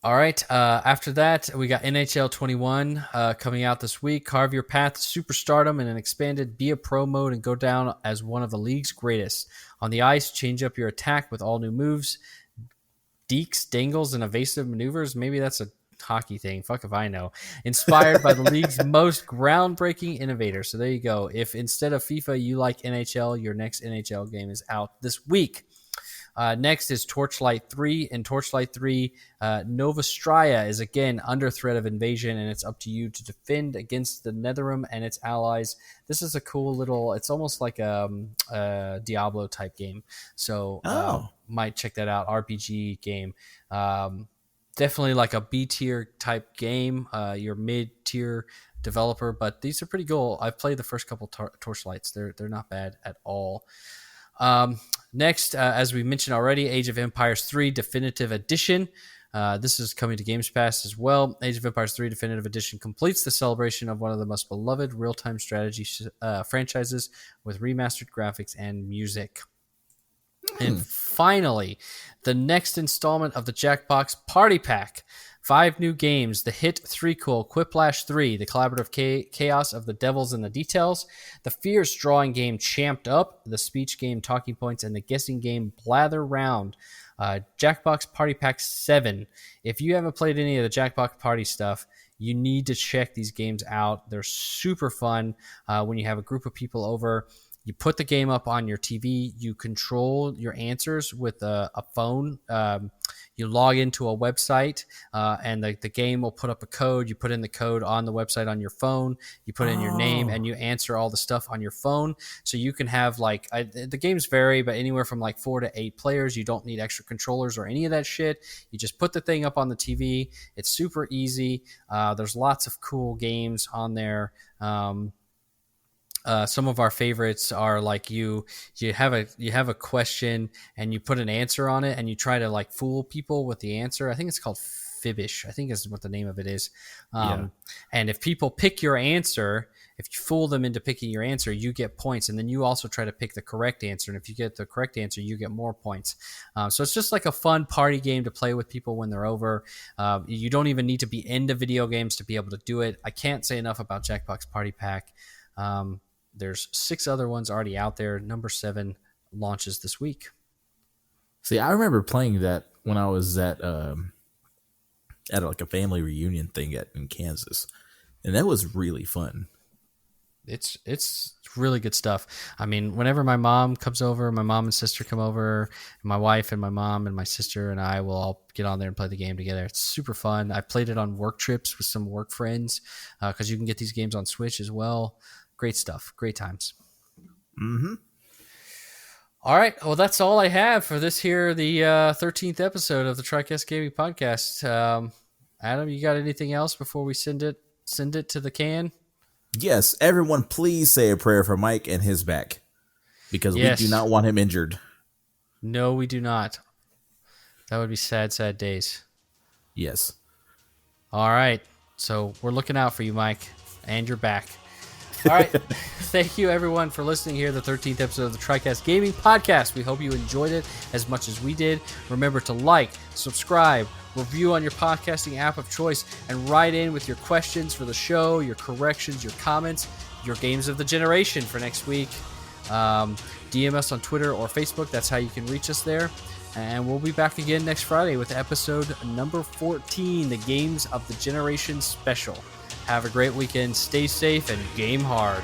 All right. After that, we got NHL 21 coming out this week. Carve your path to superstardom in an expanded Be a Pro mode and go down as one of the league's greatest. On the ice, change up your attack with all new moves, dekes, dangles, and evasive maneuvers. Maybe that's a hockey thing. Fuck if I know. Inspired by the league's most groundbreaking innovator. So there you go. If instead of FIFA you like NHL, your next NHL game is out this week. Next is Torchlight 3. In Torchlight 3, Nova Stria is again under threat of invasion, and it's up to you to defend against the Netherrealm and its allies. This is a cool little, it's almost like a Diablo type game. So might check that out. RPG game. Definitely like a B-tier type game. Your mid-tier developer, but these are pretty cool. I've played the first couple Torchlights. They're not bad at all. Next, as we mentioned already, Age of Empires 3 Definitive Edition. This is coming to Games Pass as well. Age of Empires 3 Definitive Edition completes the celebration of one of the most beloved real-time strategy franchises with remastered graphics and music. And finally, the next installment of the Jackbox Party Pack. 5 new games, the hit 3-cool Quiplash 3, the collaborative chaos of the devils in the details, the fierce drawing game Champed Up, the speech game Talking Points, and the guessing game Blather Round. Jackbox Party Pack 7. If you haven't played any of the Jackbox Party stuff, you need to check these games out. They're super fun when you have a group of people over. You put the game up on your TV. You control your answers with a phone. You log into a website, and the game will put up a code. You put in the code on the website on your phone. You put in your name, and you answer all the stuff on your phone. So you can have the games vary, but anywhere from 4 to 8 players. You don't need extra controllers or any of that shit. You just put the thing up on the TV. It's super easy. There's lots of cool games on there. Some of our favorites are you have a question and you put an answer on it and you try to fool people with the answer. I think it's called Fibbish. I think is what the name of it is. And if people pick your answer, if you fool them into picking your answer, you get points. And then you also try to pick the correct answer. And if you get the correct answer, you get more points. So it's just like a fun party game to play with people when they're over. You don't even need to be into video games to be able to do it. I can't say enough about Jackbox Party Pack. There's 6 other ones already out there. Number 7 launches this week. See, I remember playing that when I was at a family reunion thing in Kansas, and that was really fun. It's really good stuff. I mean, whenever my mom comes over, my mom and sister come over, and my wife and my mom and my sister and I will all get on there and play the game together. It's super fun. I played it on work trips with some work friends because you can get these games on Switch as well. Great stuff. Great times. Mm-hmm. All right. Well, that's all I have for this here, the 13th episode of the Tricast Gaming Podcast. Adam, you got anything else before we send it to the can? Yes. Everyone, please say a prayer for Mike and his back. because Yes. we do not want him injured. No, we do not. That would be sad, sad days. Yes. All right. So we're looking out for you, Mike, and you're back. All right. Thank you, everyone, for listening here to the 13th episode of the Tricast Gaming Podcast. We hope you enjoyed it as much as we did. Remember to like, subscribe, review on your podcasting app of choice, and write in with your questions for the show, your corrections, your comments, your games of the generation for next week. DM us on Twitter or Facebook. That's how you can reach us there. And we'll be back again next Friday with episode number 14, the Games of the Generation special. Have a great weekend. Stay safe and game hard.